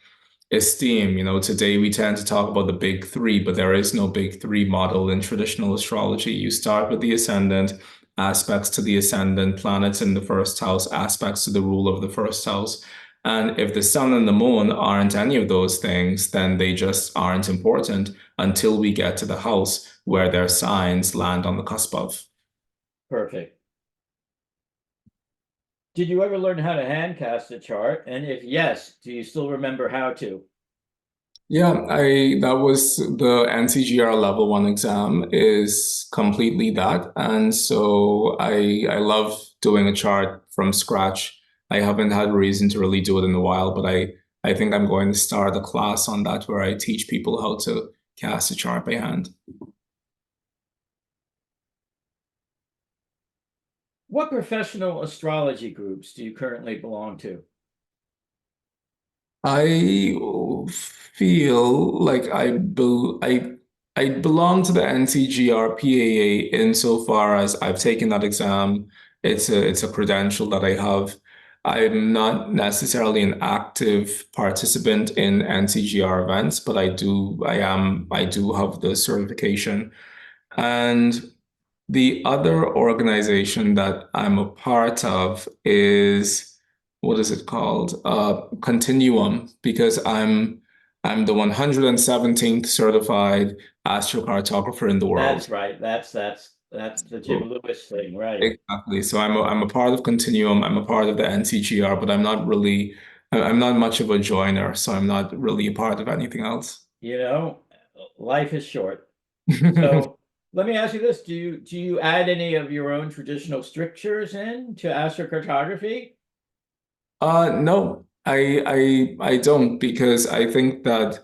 esteem. You know, today we tend to talk about the big three, but there is no big three model in traditional astrology. You start with the ascendant, aspects to the ascendant, planets in the first house, aspects to the rule of the first house. And if the sun and the moon aren't any of those things, then they just aren't important until we get to the house where their signs land on the cusp of. Perfect. Did you ever learn how to hand cast a chart? And if yes, do you still remember how to? Yeah, that was the NCGR level 1 exam is completely that. And so I love doing a chart from scratch. I haven't had reason to really do it in a while, but I think I'm going to start a class on that where I teach people how to cast a chart by hand. What professional astrology groups do you currently belong to? I feel like I belong to the NCGR PAA insofar as I've taken that exam. It's a credential that I have. I'm not necessarily an active participant in NCGR events, but I do have the certification. And the other organization that I'm a part of is, what is it called? Continuum, because I'm the 117th certified astrocartographer in the world. That's right. That's the Jim So, Lewis thing, right? exactly. So I'm a part of Continuum. I'm a part of the NCGR, but I'm not much of a joiner, so I'm not really a part of anything else. You know, life is short. So let me ask you this: do you add any of your own traditional strictures in to astrocartography? No, I don't, because I think that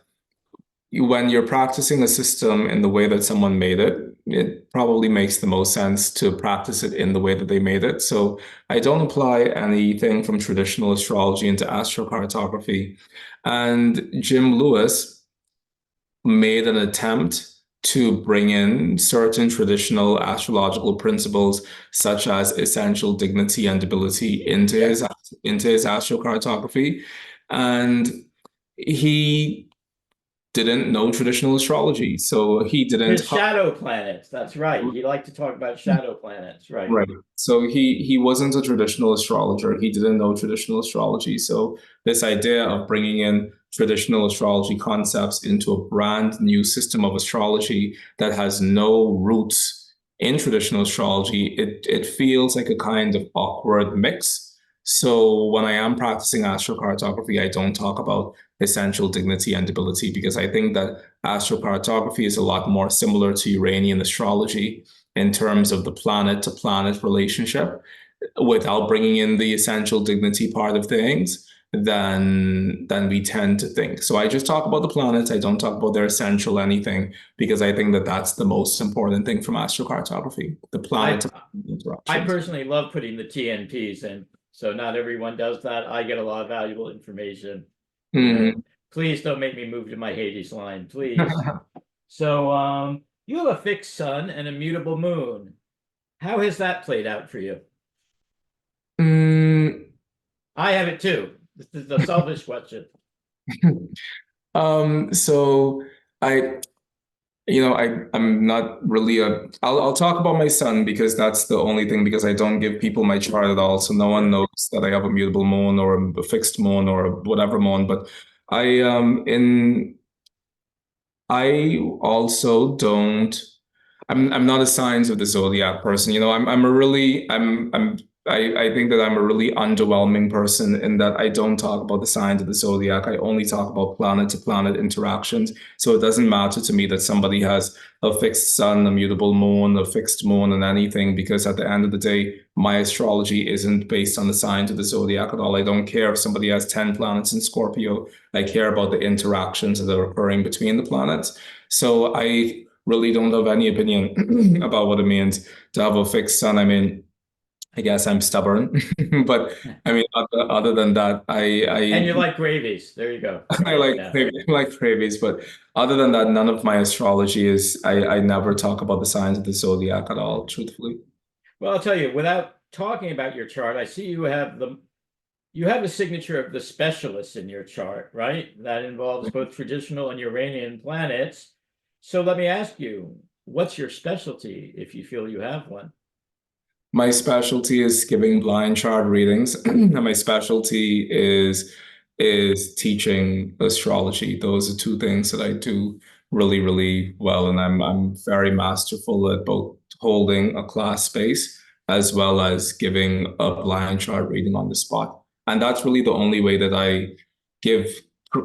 when you're practicing a system in the way that someone made it, it probably makes the most sense to practice it in the way that they made it. So I don't apply anything from traditional astrology into astrocartography. And Jim Lewis made an attempt to bring in certain traditional astrological principles, such as essential dignity and debility, into his astrocartography, and he didn't know traditional astrology, so he didn't. His shadow planets. That's right. He liked to talk about shadow planets, right? Right. So he wasn't a traditional astrologer. He didn't know traditional astrology. So this idea of bringing in traditional astrology concepts into a brand new system of astrology that has no roots in traditional astrology, it feels like a kind of awkward mix. So when I am practicing astrocartography, I don't talk about essential dignity and debility, because I think that astrocartography is a lot more similar to Uranian astrology in terms of the planet to planet relationship, without bringing in the essential dignity part of things. than we tend to think. So I just talk about the planets. I don't talk about their essential anything because I think that that's the most important thing from astrocartography, the planet I interactions. personally love putting the TNPs in, so not everyone does that. I get a lot of valuable information. Please don't make me move to my Hades line, please. So you have a fixed sun and a mutable moon. How has that played out for you? Mm, I have it too. This is the selfish question. so I, I'm not really I'll talk about my son because that's the only thing because I don't give people my chart at all. So no one knows that I have a mutable moon or a fixed moon or whatever moon. But I, I also don't. I'm not a signs of the zodiac person. I'm a really I think that I'm a really underwhelming person in that I don't talk about the signs of the zodiac. I only talk about planet to planet interactions. So it doesn't matter to me that somebody has a fixed sun, a mutable moon, a fixed moon, and anything, because at the end of the day, my astrology isn't based on the signs of the zodiac at all. I don't care if somebody has 10 planets in Scorpio. I care about the interactions that are occurring between the planets. So I really don't have any opinion about what it means to have a fixed sun. I mean, I guess I'm stubborn, but I mean, other than that, And you like gravies. There you go. I Right. like Yeah. I like cravies, but other than that, none of my astrology is. I never talk about the signs of the zodiac at all, truthfully. Well, I'll tell you, without talking about your chart, I see you have a signature of the specialist in your chart, right? That involves both traditional and Uranian planets. So let me ask you, what's your specialty if you feel you have one? My specialty is giving blind chart readings, and my specialty is teaching astrology. Those are two things that I do really, really well, and I'm very masterful at both holding a class space as well as giving a blind chart reading on the spot. And that's really the only way that I give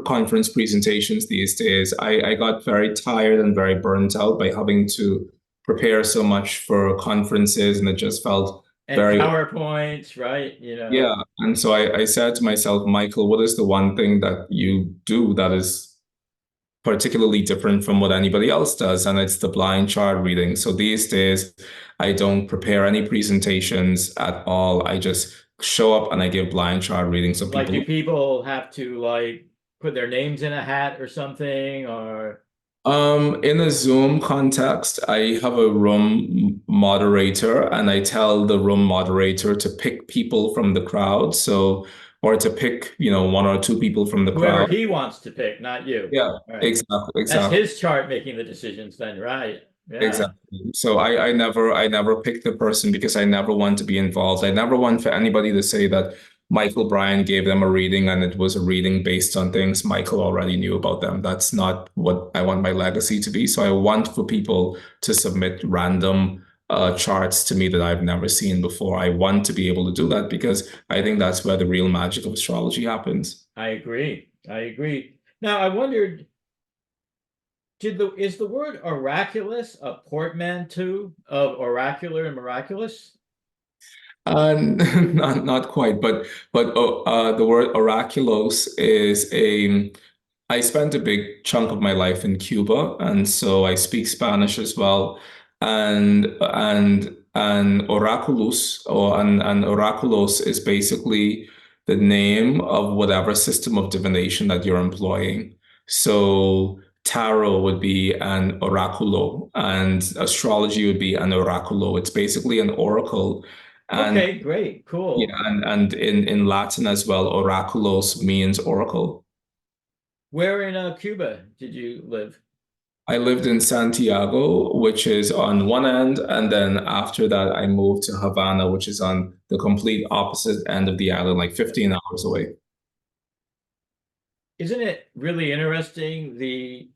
conference presentations these days. I got very tired and very burnt out by having to prepare so much for conferences, and it just felt And very, PowerPoints, right? yeah. And so I said to myself, Mychal, what is the one thing that you do that is particularly different from what anybody else does? And it's the blind chart reading. So these days, I don't prepare any presentations at all. I just show up and I give blind chart readings. So Like, people do people have to like put their names in a hat or something? Or In a Zoom context, I have a room moderator and I tell the room moderator to pick people from the crowd. So, or to pick, one or two people from the whoever crowd. he wants to pick, not you. Yeah, Right. exactly, That's exactly. his chart making the decisions then, right? Yeah. Exactly. So I never pick the person because I never want to be involved. I never want for anybody to say that Mychal Bryan gave them a reading and it was a reading based on things Mychal already knew about them. That's not what I want my legacy to be. So I want for people to submit random charts to me that I've never seen before. I want to be able to do that because I think that's where the real magic of astrology happens. I agree. I agree. Now I wondered, is the word oraculous a portmanteau of oracular and miraculous? Not quite, but the word oraculos is a. I spent a big chunk of my life in Cuba, and so I speak Spanish as well. And oraculus or an oraculos is basically the name of whatever system of divination that you're employing. So tarot would be an oraculo, and astrology would be an oraculo. It's basically an oracle. And Okay, great, yeah, cool. and in Latin as well, oraculos means oracle. Where in Cuba did you live? I lived in Santiago, which is on one end, and then after that, I moved to Havana, which is on the complete opposite end of the island, like 15 hours away. Isn't it really interesting the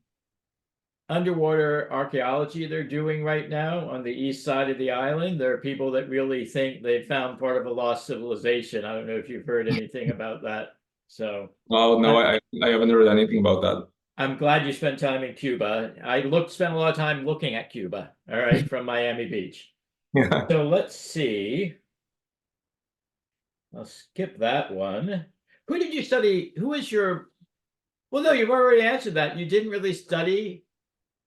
underwater archaeology they're doing right now on the east side of the island? There are people that really think they found part of a lost civilization. I don't know if you've heard anything about that. So Oh, no, I, I haven't heard anything about that. I'm glad you spent time in Cuba. Spent a lot of time looking at Cuba, all right, from Miami Beach. Yeah. So let's see. I'll skip that one. Who did you study? Who is your, well, no, you've already answered that. You didn't really study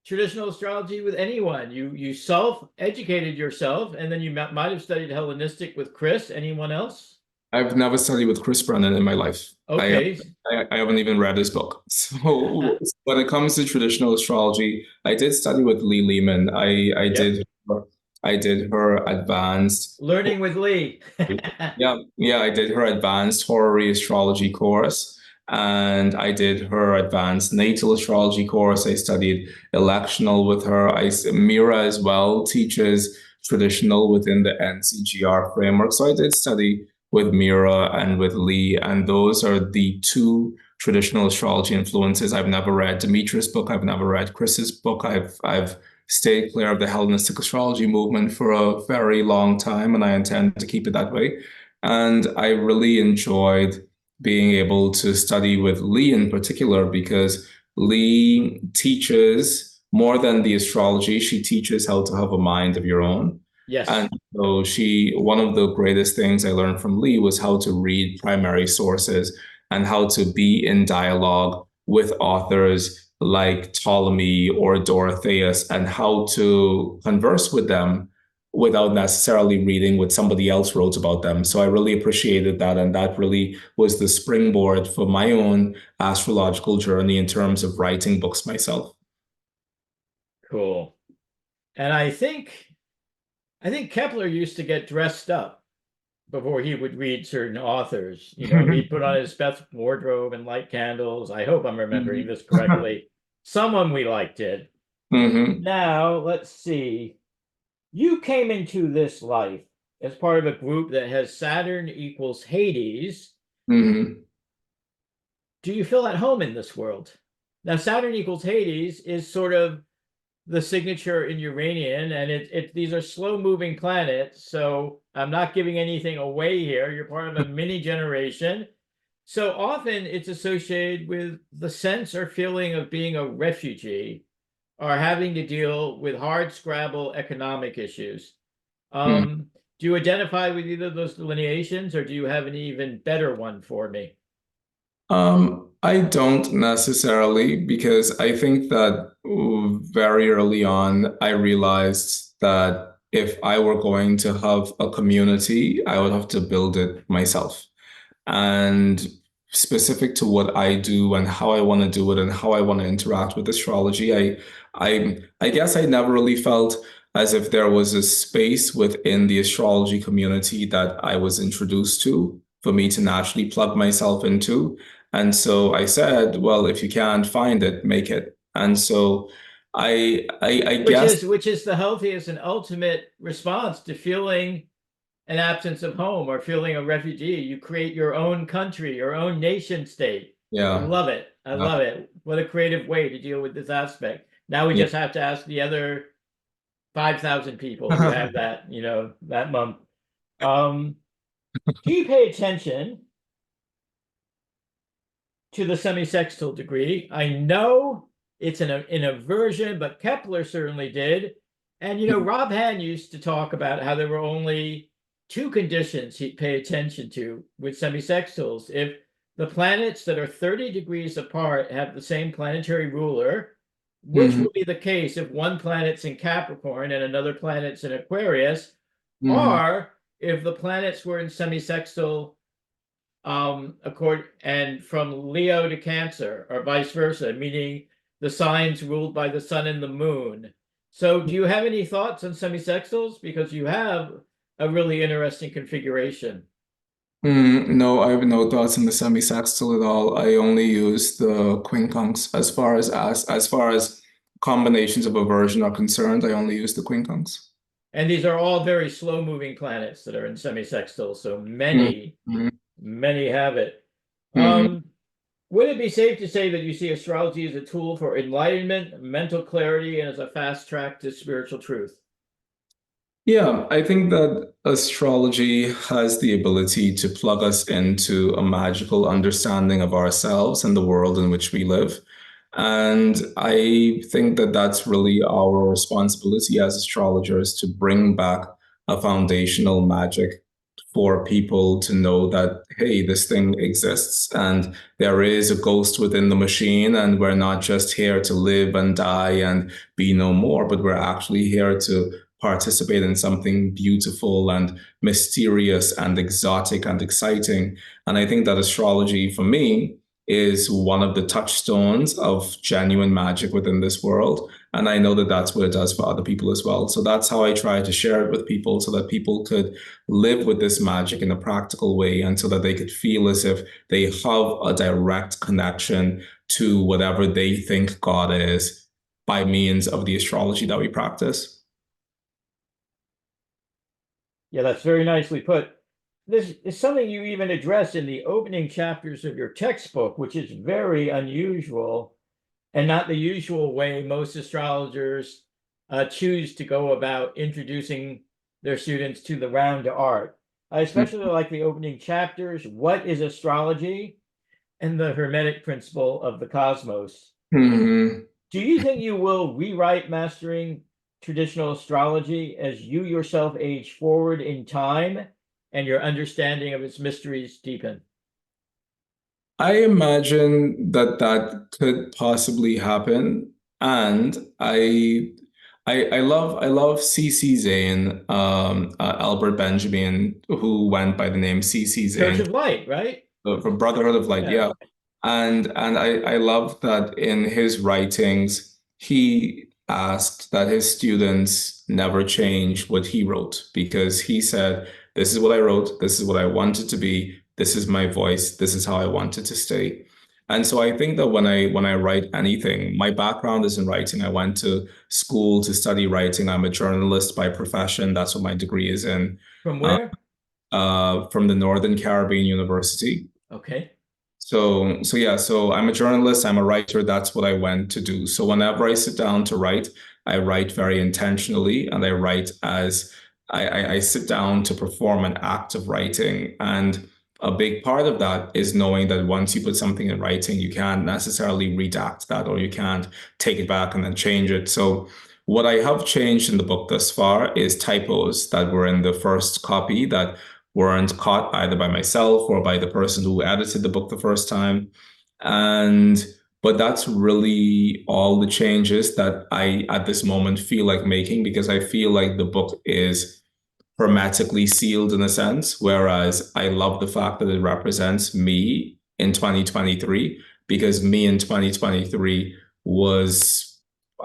traditional astrology with anyone. You self-educated yourself, and then you might have studied Hellenistic with Chris. Anyone else? I've never studied with Chris Brennan in my life. Okay. I haven't even read his book. So when it comes to traditional astrology, I did study with Lee Lehman. Yep. I did her advanced. Learning with Lee. Yeah, I did her advanced horary astrology course, and I did her advanced natal astrology course. I studied electional with her. Mira as well teaches traditional within the NCGR framework. So I did study with Mira and with Lee, and those are the two traditional astrology influences. I've never read Demetrius' book. I've never read Chris's book. I've stayed clear of the Hellenistic astrology movement for a very long time, and I intend to keep it that way. And I really enjoyed being able to study with Lee in particular because Lee teaches more than the astrology. She teaches how to have a mind of your own. Yes. And so one of the greatest things I learned from Lee was how to read primary sources and how to be in dialogue with authors like Ptolemy or Dorotheus and how to converse with them without necessarily reading what somebody else wrote about them. So I really appreciated that. And that really was the springboard for my own astrological journey in terms of writing books myself. Cool. And I think Kepler used to get dressed up before he would read certain authors. He'd put on his best wardrobe and light candles. I hope I'm remembering this correctly. Someone we liked did. Hmm. Now, let's see. You came into this life as part of a group that has Saturn equals Hades. Hmm. Do you feel at home in this world? Now, Saturn equals Hades is sort of the signature in Uranian, and these are slow-moving planets, so I'm not giving anything away here. You're part of a mini generation. So often it's associated with the sense or feeling of being a refugee or having to deal with hard scrabble economic issues. Do you identify with either of those delineations, or do you have an even better one for me? I don't necessarily because I think that very early on, I realized that if I were going to have a community, I would have to build it myself. And specific to what I do and how I want to do it and how I want to interact with astrology, I guess I never really felt as if there was a space within the astrology community that I was introduced to for me to naturally plug myself into. And so I said, well, if you can't find it, make it. And so I Which guess, is which is the healthiest and ultimate response to feeling an absence of home or feeling a refugee. You create your own country, your own nation state. I yeah, love it. I uh, love it. What a creative way to deal with this aspect. Now we yeah. just have to ask the other 5,000 people who have that month. Um, do you pay attention to the semisextile degree? I know it's an inversion, but Kepler certainly did. And Rob Hahn used to talk about how there were only two conditions he'd pay attention to with semisextiles. If the planets that are 30 degrees apart have the same planetary ruler, which Mhm, will be the case if one planet's in Capricorn and another planet's in Aquarius, mhm, or if the planets were in semisextile and from Leo to Cancer, or vice versa, meaning the signs ruled by the sun and the moon. So, do you have any thoughts on semisextiles? Because you have a really interesting configuration. No, I have no thoughts on the semi-sextile at all. I only use the quincunx as far as combinations of a version are concerned. I only use the quincunx. And these are all very slow-moving planets that are in semisextile, so many, Mm-hmm. many have it. Mm-hmm. Um, would it be safe to say that you see astrology as a tool for enlightenment, mental clarity, and as a fast track to spiritual truth? Yeah, I think that astrology has the ability to plug us into a magical understanding of ourselves and the world in which we live. And I think that that's really our responsibility as astrologers to bring back a foundational magic for people to know that, hey, this thing exists and there is a ghost within the machine, and we're not just here to live and die and be no more, but we're actually here to participate in something beautiful and mysterious and exotic and exciting. And I think that astrology, for me, is one of the touchstones of genuine magic within this world. And I know that that's what it does for other people as well. So that's how I try to share it with people, so that people could live with this magic in a practical way, and so that they could feel as if they have a direct connection to whatever they think God is by means of the astrology that we practice. Yeah, that's very nicely put. This is something you even address in the opening chapters of your textbook, which is very unusual and not the usual way most astrologers choose to go about introducing their students to the round art. I especially like the opening chapters, What is Astrology? And the Hermetic Principle of the Cosmos. Mhm. Do you think you will rewrite Mastering Traditional Astrology as you yourself age forward in time and your understanding of its mysteries deepen? I imagine that that could possibly happen, and I love C.C. Zane, Albert Benjamin, who went by the name C.C. Church Zane, of Light, right? for Brotherhood of Light. Yeah. Yeah, and I love that in his writings he asked that his students never change what he wrote, because he said, "This is what I wrote. This is what I wanted to be. This is my voice. This is how I want it to stay." And so I think that when I write anything, my background is in writing. I went to school to study writing. I'm a journalist by profession. That's what my degree is in, From uh, where? from the Northern Caribbean University. Okay. So yeah, so I'm a journalist, I'm a writer, that's what I went to do. So whenever I sit down to write, I write very intentionally, and I write as I sit down to perform an act of writing. And a big part of that is knowing that once you put something in writing, you can't necessarily redact that, or you can't take it back and then change it. So what I have changed in the book thus far is typos that were in the first copy that weren't caught either by myself or by the person who edited the book the first time. And but that's really all the changes that I at this moment feel like making, because I feel like the book is hermetically sealed in a sense, whereas I love the fact that it represents me in 2023, because me in 2023 was,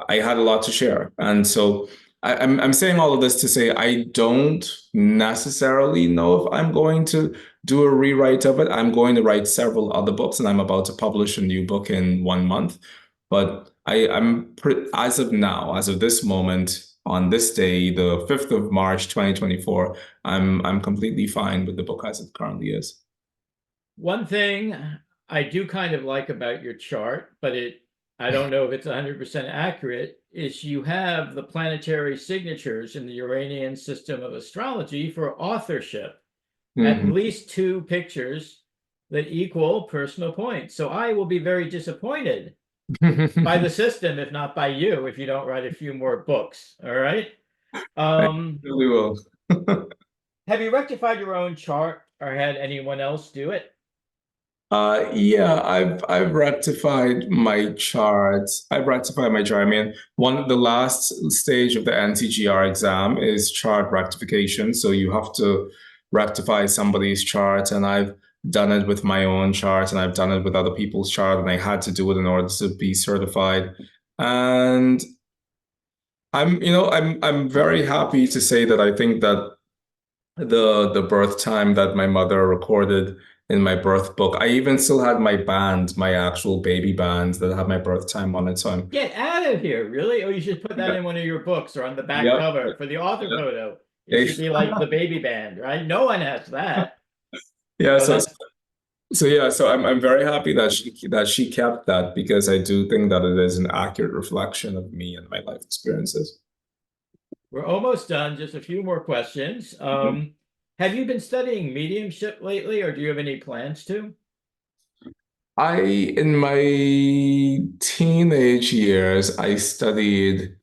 I had a lot to share. And so I'm saying all of this to say I don't necessarily know if I'm going to do a rewrite of it. I'm going to write several other books, and I'm about to publish a new book in 1 month. But as of now, as of this moment, on this day, the 5th of March, 2024, I'm completely fine with the book as it currently is. One thing I do kind of like about your chart, but I don't know if it's 100% accurate, is you have the planetary signatures in the Uranian system of astrology for authorship. At Mhm. least two pictures that equal personal points. So I will be very disappointed by the system, if not by you, if you don't write a few more books. All right. I Um, really will. have you rectified your own chart or had anyone else do it? Yeah, I've rectified my charts. I've rectified my chart. I mean, the last stage of the NCGR exam is chart rectification. So you have to rectify somebody's chart, and I've done it with my own chart, and I've done it with other people's chart, and I had to do it in order to be certified. And I'm very happy to say that I think that the birth time that my mother recorded in my birth book. I even still had my band, my actual baby band that had my birth time on it. So I'm Get out of here, really? Oh, you should put that yeah, in one of your books or on the back yep, cover for the author yeah. photo. It should be like the baby band, right? No one has that. Yeah, So so that's I'm very happy that she kept that, because I do think that it is an accurate reflection of me and my life experiences. we're almost done. Just a few more questions. Have you been studying mediumship lately, or do you have any plans to? In my teenage years, I studied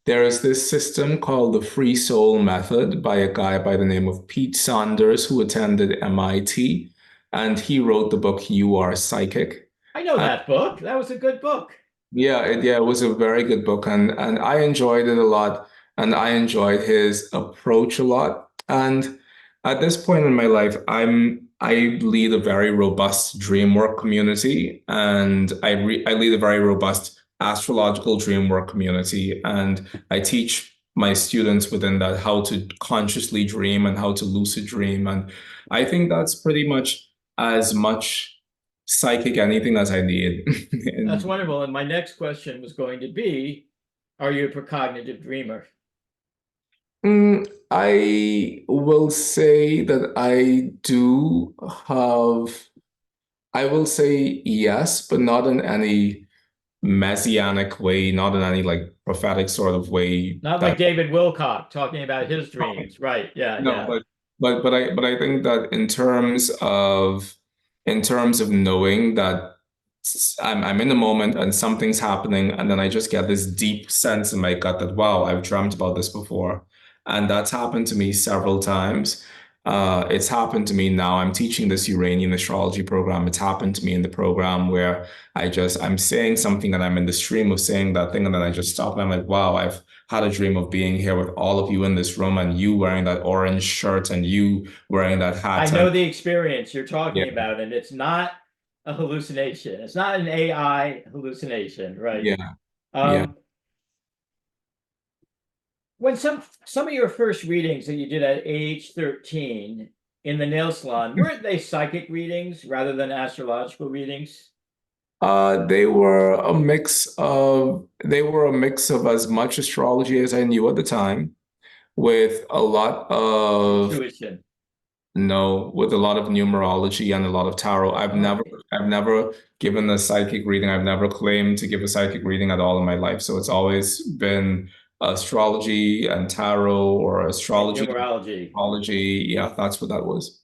There is this system called the Free Soul Method by a guy by the name of Pete Saunders, who attended MIT, and he wrote the book You Are Psychic. I know that book. That was a good book. Yeah, it was a very good book, and I enjoyed it a lot, and I enjoyed his approach a lot. And at this point in my life, I lead a very robust dream work community, and I lead a very robust astrological dream work community, and I teach my students within that how to consciously dream and how to lucid dream, and I think that's pretty as much psychic anything as I need. That's And wonderful. And my next question was going to be, are you a precognitive dreamer? I will say that I will say yes, but not in any messianic way, not in any like prophetic sort of way Not like that David Wilcock talking about his dreams. Right. Yeah, no, yeah. but I think that in terms of knowing that I'm in the moment and something's happening, and then I just get this deep sense in my gut that wow, I've dreamt about this before, and that's happened to me several times. It's happened to me now. I'm teaching this Uranian astrology program. It's happened to me in the program where I'm saying something and I'm in the stream of saying that thing, and then I just stop and I'm like, wow, I've had a dream of being here with all of you in this room and you wearing that orange shirt and you wearing that I hat. know And the experience you're talking yeah, about, and it's not a hallucination. It's not an AI hallucination, right? yeah, yeah. Um, when some of your first readings that you did at age 13 in the nail salon, weren't they psychic readings rather than astrological readings? They were a mix of as much astrology as I knew at the time, with a lot of Intuition. no, with a lot of numerology and a lot of tarot. Okay. I've never given a psychic reading. I've never claimed to give a psychic reading at all in my life. So it's always been astrology and tarot or And astrology and numerology. astrology. Yeah, that's what that was.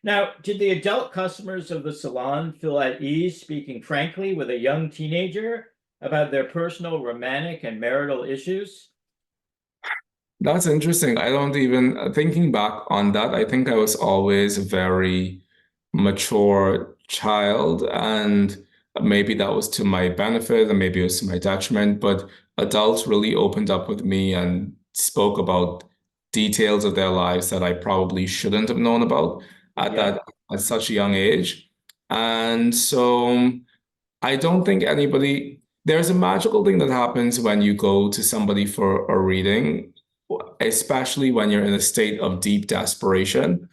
Now, did the adult customers of the salon feel at ease speaking frankly with a young teenager about their personal, romantic, and marital issues? That's interesting. I don't even, thinking back on that, I think I was always a very mature child, and maybe that was to my benefit and maybe it was to my detriment, but adults really opened up with me and spoke about details of their lives that I probably shouldn't have known about at Yeah. at such a young age. And so I don't think there's a magical thing that happens when you go to somebody for a reading, especially when you're in a state of deep desperation.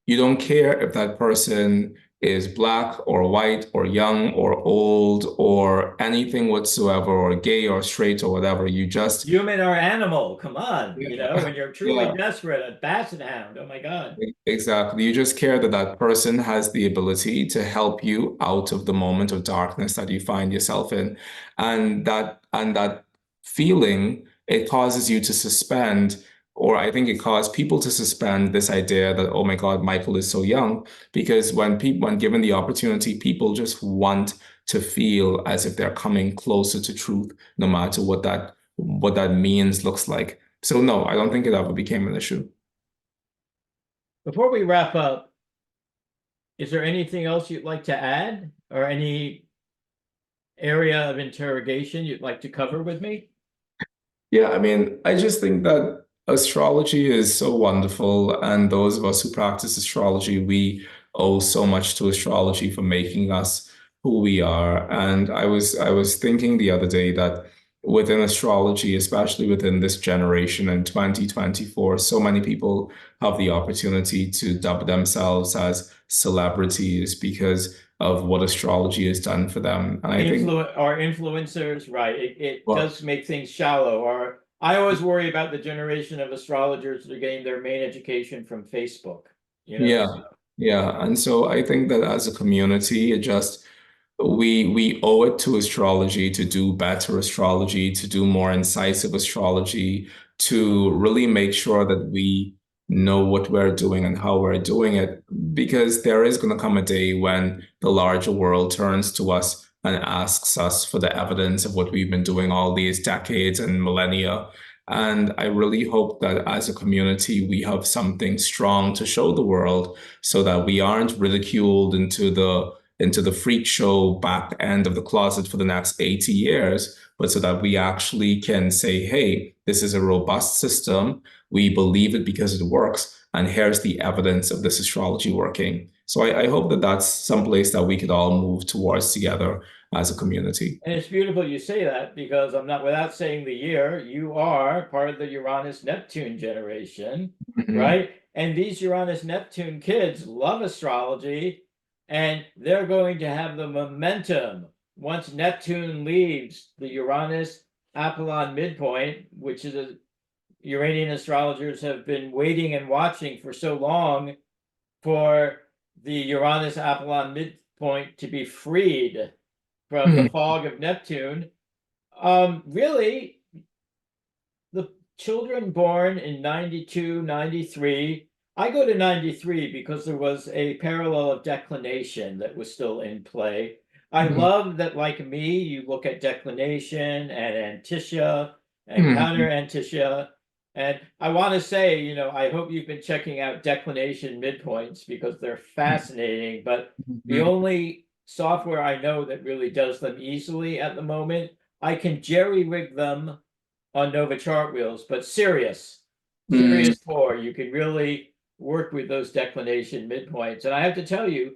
You don't care if that person is black or white or young or old or anything whatsoever, or gay or straight or whatever. You just, Human or animal, come on. yeah, When you're truly yeah. desperate, a basset hound. Oh my God. Exactly. You just care that that person has the ability to help you out of the moment of darkness that you find yourself in. And that feeling, it causes you to suspend, or I think it caused people to suspend this idea that, oh my God, Mychal is so young. Because when given the opportunity, people just want to feel as if they're coming closer to truth, no matter what that means, looks like. So no, I don't think it ever became an issue. Before we wrap up, is there anything else you'd like to add or any area of interrogation you'd like to cover with me? Yeah, I mean, I just think that astrology is so wonderful, and those of us who practice astrology, we owe so much to astrology for making us who we are. And I was thinking the other day that within astrology, especially within this generation in 2024, so many people have the opportunity to dub themselves as celebrities because of what astrology has done for them. And I think, Influencers, right? It well, does make things shallow. Or I always worry about the generation of astrologers that are getting their main education from Facebook, you know? yeah, yeah. And so I think that as a community, it just we owe it to astrology to do better astrology, to do more incisive astrology, to really make sure that we know what we're doing and how we're doing it, because there is going to come a day when the larger world turns to us and asks us for the evidence of what we've been doing all these decades and millennia. And I really hope that as a community, we have something strong to show the world so that we aren't ridiculed into the freak show back end of the closet for the next 80 years, but so that we actually can say, hey, this is a robust system. We believe it because it works. And here's the evidence of this astrology working. So I hope that that's someplace that we could all move towards together as a community. And it's beautiful you say that because I'm not, without saying the year, you are part of the Uranus Neptune generation, Mhm. right? And these Uranus Neptune kids love astrology and they're going to have the momentum once Neptune leaves the Uranus Apollon midpoint, which is a Uranian astrologers have been waiting and watching for so long for the Uranus Apollon midpoint to be freed from the Mhm. fog of Neptune. Really, the children born in 92, 93, I go to 93 because there was a parallel of declination that was still in play. I Mhm. love that, like me, you look at declination and antitia and counter Mhm. antitia. And I want to say, I hope you've been checking out declination midpoints because they're fascinating. But the Mhm. only software I know that really does them easily at the moment, I can jerry rig them on Nova chart wheels, but Mhm. serious poor. You can really work with those declination midpoints. And I have to tell you,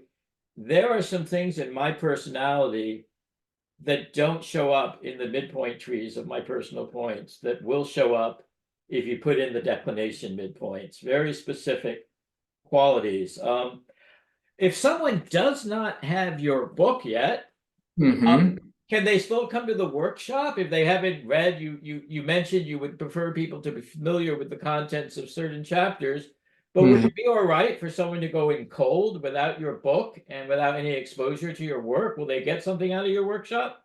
there are some things in my personality that don't show up in the midpoint trees of my personal points that will show up if you put in the declination midpoints. Very specific qualities. If someone does not have your book yet, Mhm. can they still come to the workshop if they haven't read? You mentioned you would prefer people to be familiar with the contents of certain chapters, but would Mhm. it be all right for someone to go in cold without your book and without any exposure to your work? Will they get something out of your workshop?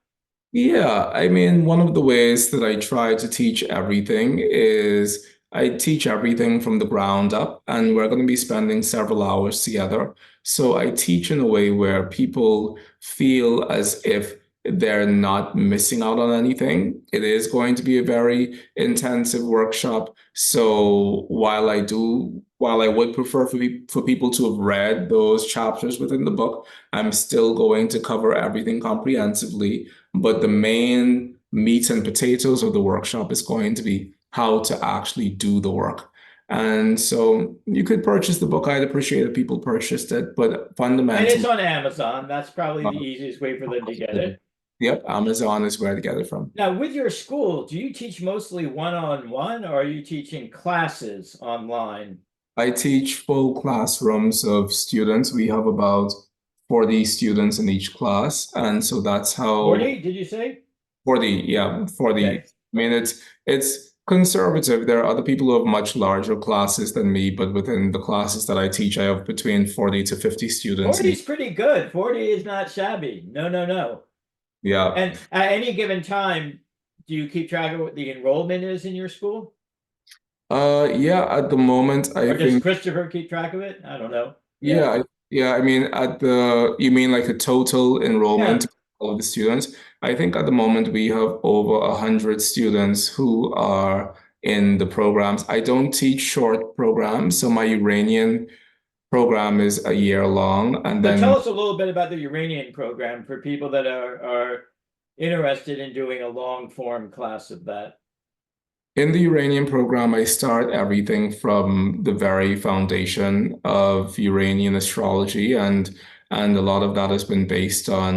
Yeah, I mean, one of the ways that I try to teach everything is I teach everything from the ground up, and we're going to be spending several hours together. So I teach in a way where people feel as if they're not missing out on anything. It is going to be a very intensive workshop. So while I would prefer for people to have read those chapters within the book, I'm still going to cover everything comprehensively, but the main meat and potatoes of the workshop is going to be how to actually do the work. And so you could purchase the book. I'd appreciate if people purchased it, but And it's fundamentally, on Amazon. That's probably the uh, easiest way for them to get it. yep, Amazon is where to get it from. Now, with your school, do you teach mostly one-on-one or are you teaching classes online? I teach full classrooms of students. We have about 40 students in each class. And so that's how 40, did you say? 40, yeah, 40. Okay. I mean, it's conservative. There are other people who have much larger classes than me, but within the classes that I teach, I have between 40 to 50 students in 40 each. is pretty good. 40 is not shabby. No, no, no. Yeah. And at any given time, do you keep track of what the enrollment is in your school? Yeah, at the moment, I Or does think, Christopher keep track of it? I don't know. yeah, Yeah. yeah, I mean, you mean like a total enrollment Yeah. of all the students? I think at the moment we have over 100 students who are in the programs. I don't teach short programs, so my Uranian program is a year long, and So tell then us a little bit about the Uranian program for people that are interested in doing a long form class of that. in the Uranian program, I start everything from the very foundation of Uranian astrology, and a lot of that has been based on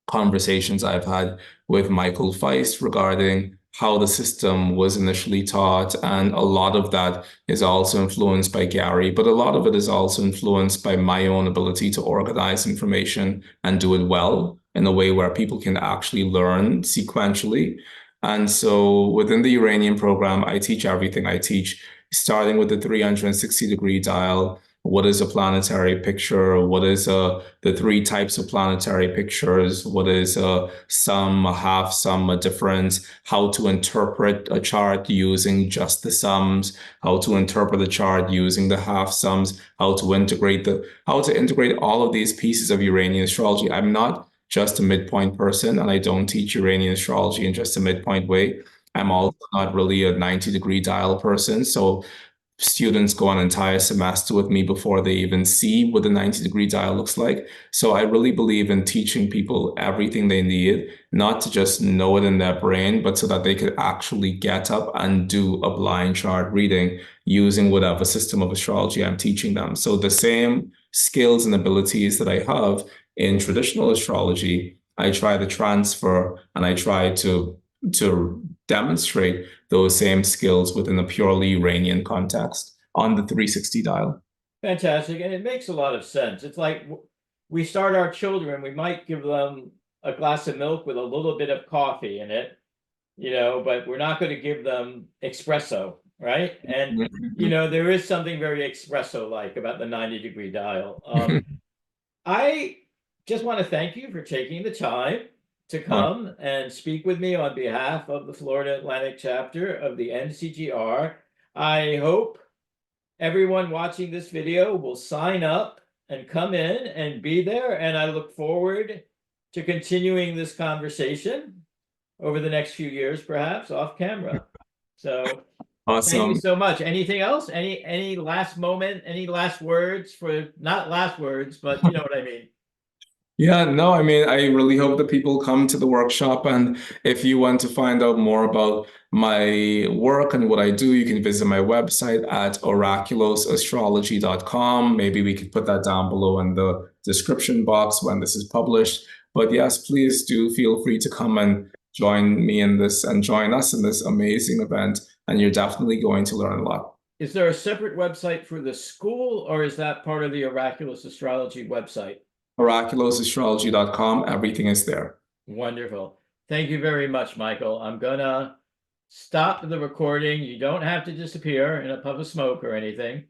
conversations I've had with Michael Feist regarding how the system was initially taught. And a lot of that is also influenced by Gary, but a lot of it is also influenced by my own ability to organize information and do it well in a way where people can actually learn sequentially. And so within the Uranian program, I teach everything. I teach starting with the 360-degree dial. What is a planetary picture? What is the three types of planetary pictures? What is a sum, a half sum, a difference? How to interpret a chart using just the sums? How to interpret a chart using the half sums? How to integrate all of these pieces of Uranian astrology. I'm not just a midpoint person, and I don't teach Uranian astrology in just a midpoint way. I'm also not really a 90-degree dial person. So students go an entire semester with me before they even see what the 90-degree dial looks like. So I really believe in teaching people everything they need, not to just know it in their brain, but so that they could actually get up and do a blind chart reading using whatever system of astrology I'm teaching them. So the same skills and abilities that I have in traditional astrology, I try to transfer and I try to demonstrate those same skills within a purely Uranian context on the 360 dial. Fantastic. And it makes a lot of sense. It's like we start our children, we might give them a glass of milk with a little bit of coffee in it, but we're not going to give them espresso, right? And, there is something very espresso-like about the 90-degree dial. I just want to thank you for taking the time to come and speak with me on behalf of the Florida Atlantic Chapter of the NCGR. I hope everyone watching this video will sign up and come in and be there. And I look forward to continuing this conversation over the next few years, perhaps off camera. So thank you Awesome. so much. Anything else? Any last moment, any last words for, not last words, but you know what I mean? Yeah, no, I mean, I really hope that people come to the workshop. And if you want to find out more about my work and what I do, you can visit my website at oraculosastrology.com. Maybe we could put that down below in the description box when this is published. But yes, please do feel free to come and join me in this and join us in this amazing event. And you're definitely going to learn a lot. Is there a separate website for the school, or is that part of the Oraculous Astrology website? oraculosastrology.com, everything is there. Wonderful. Thank you very much, Mychal. I'm gonna stop the recording. You don't have to disappear in a puff of smoke or anything.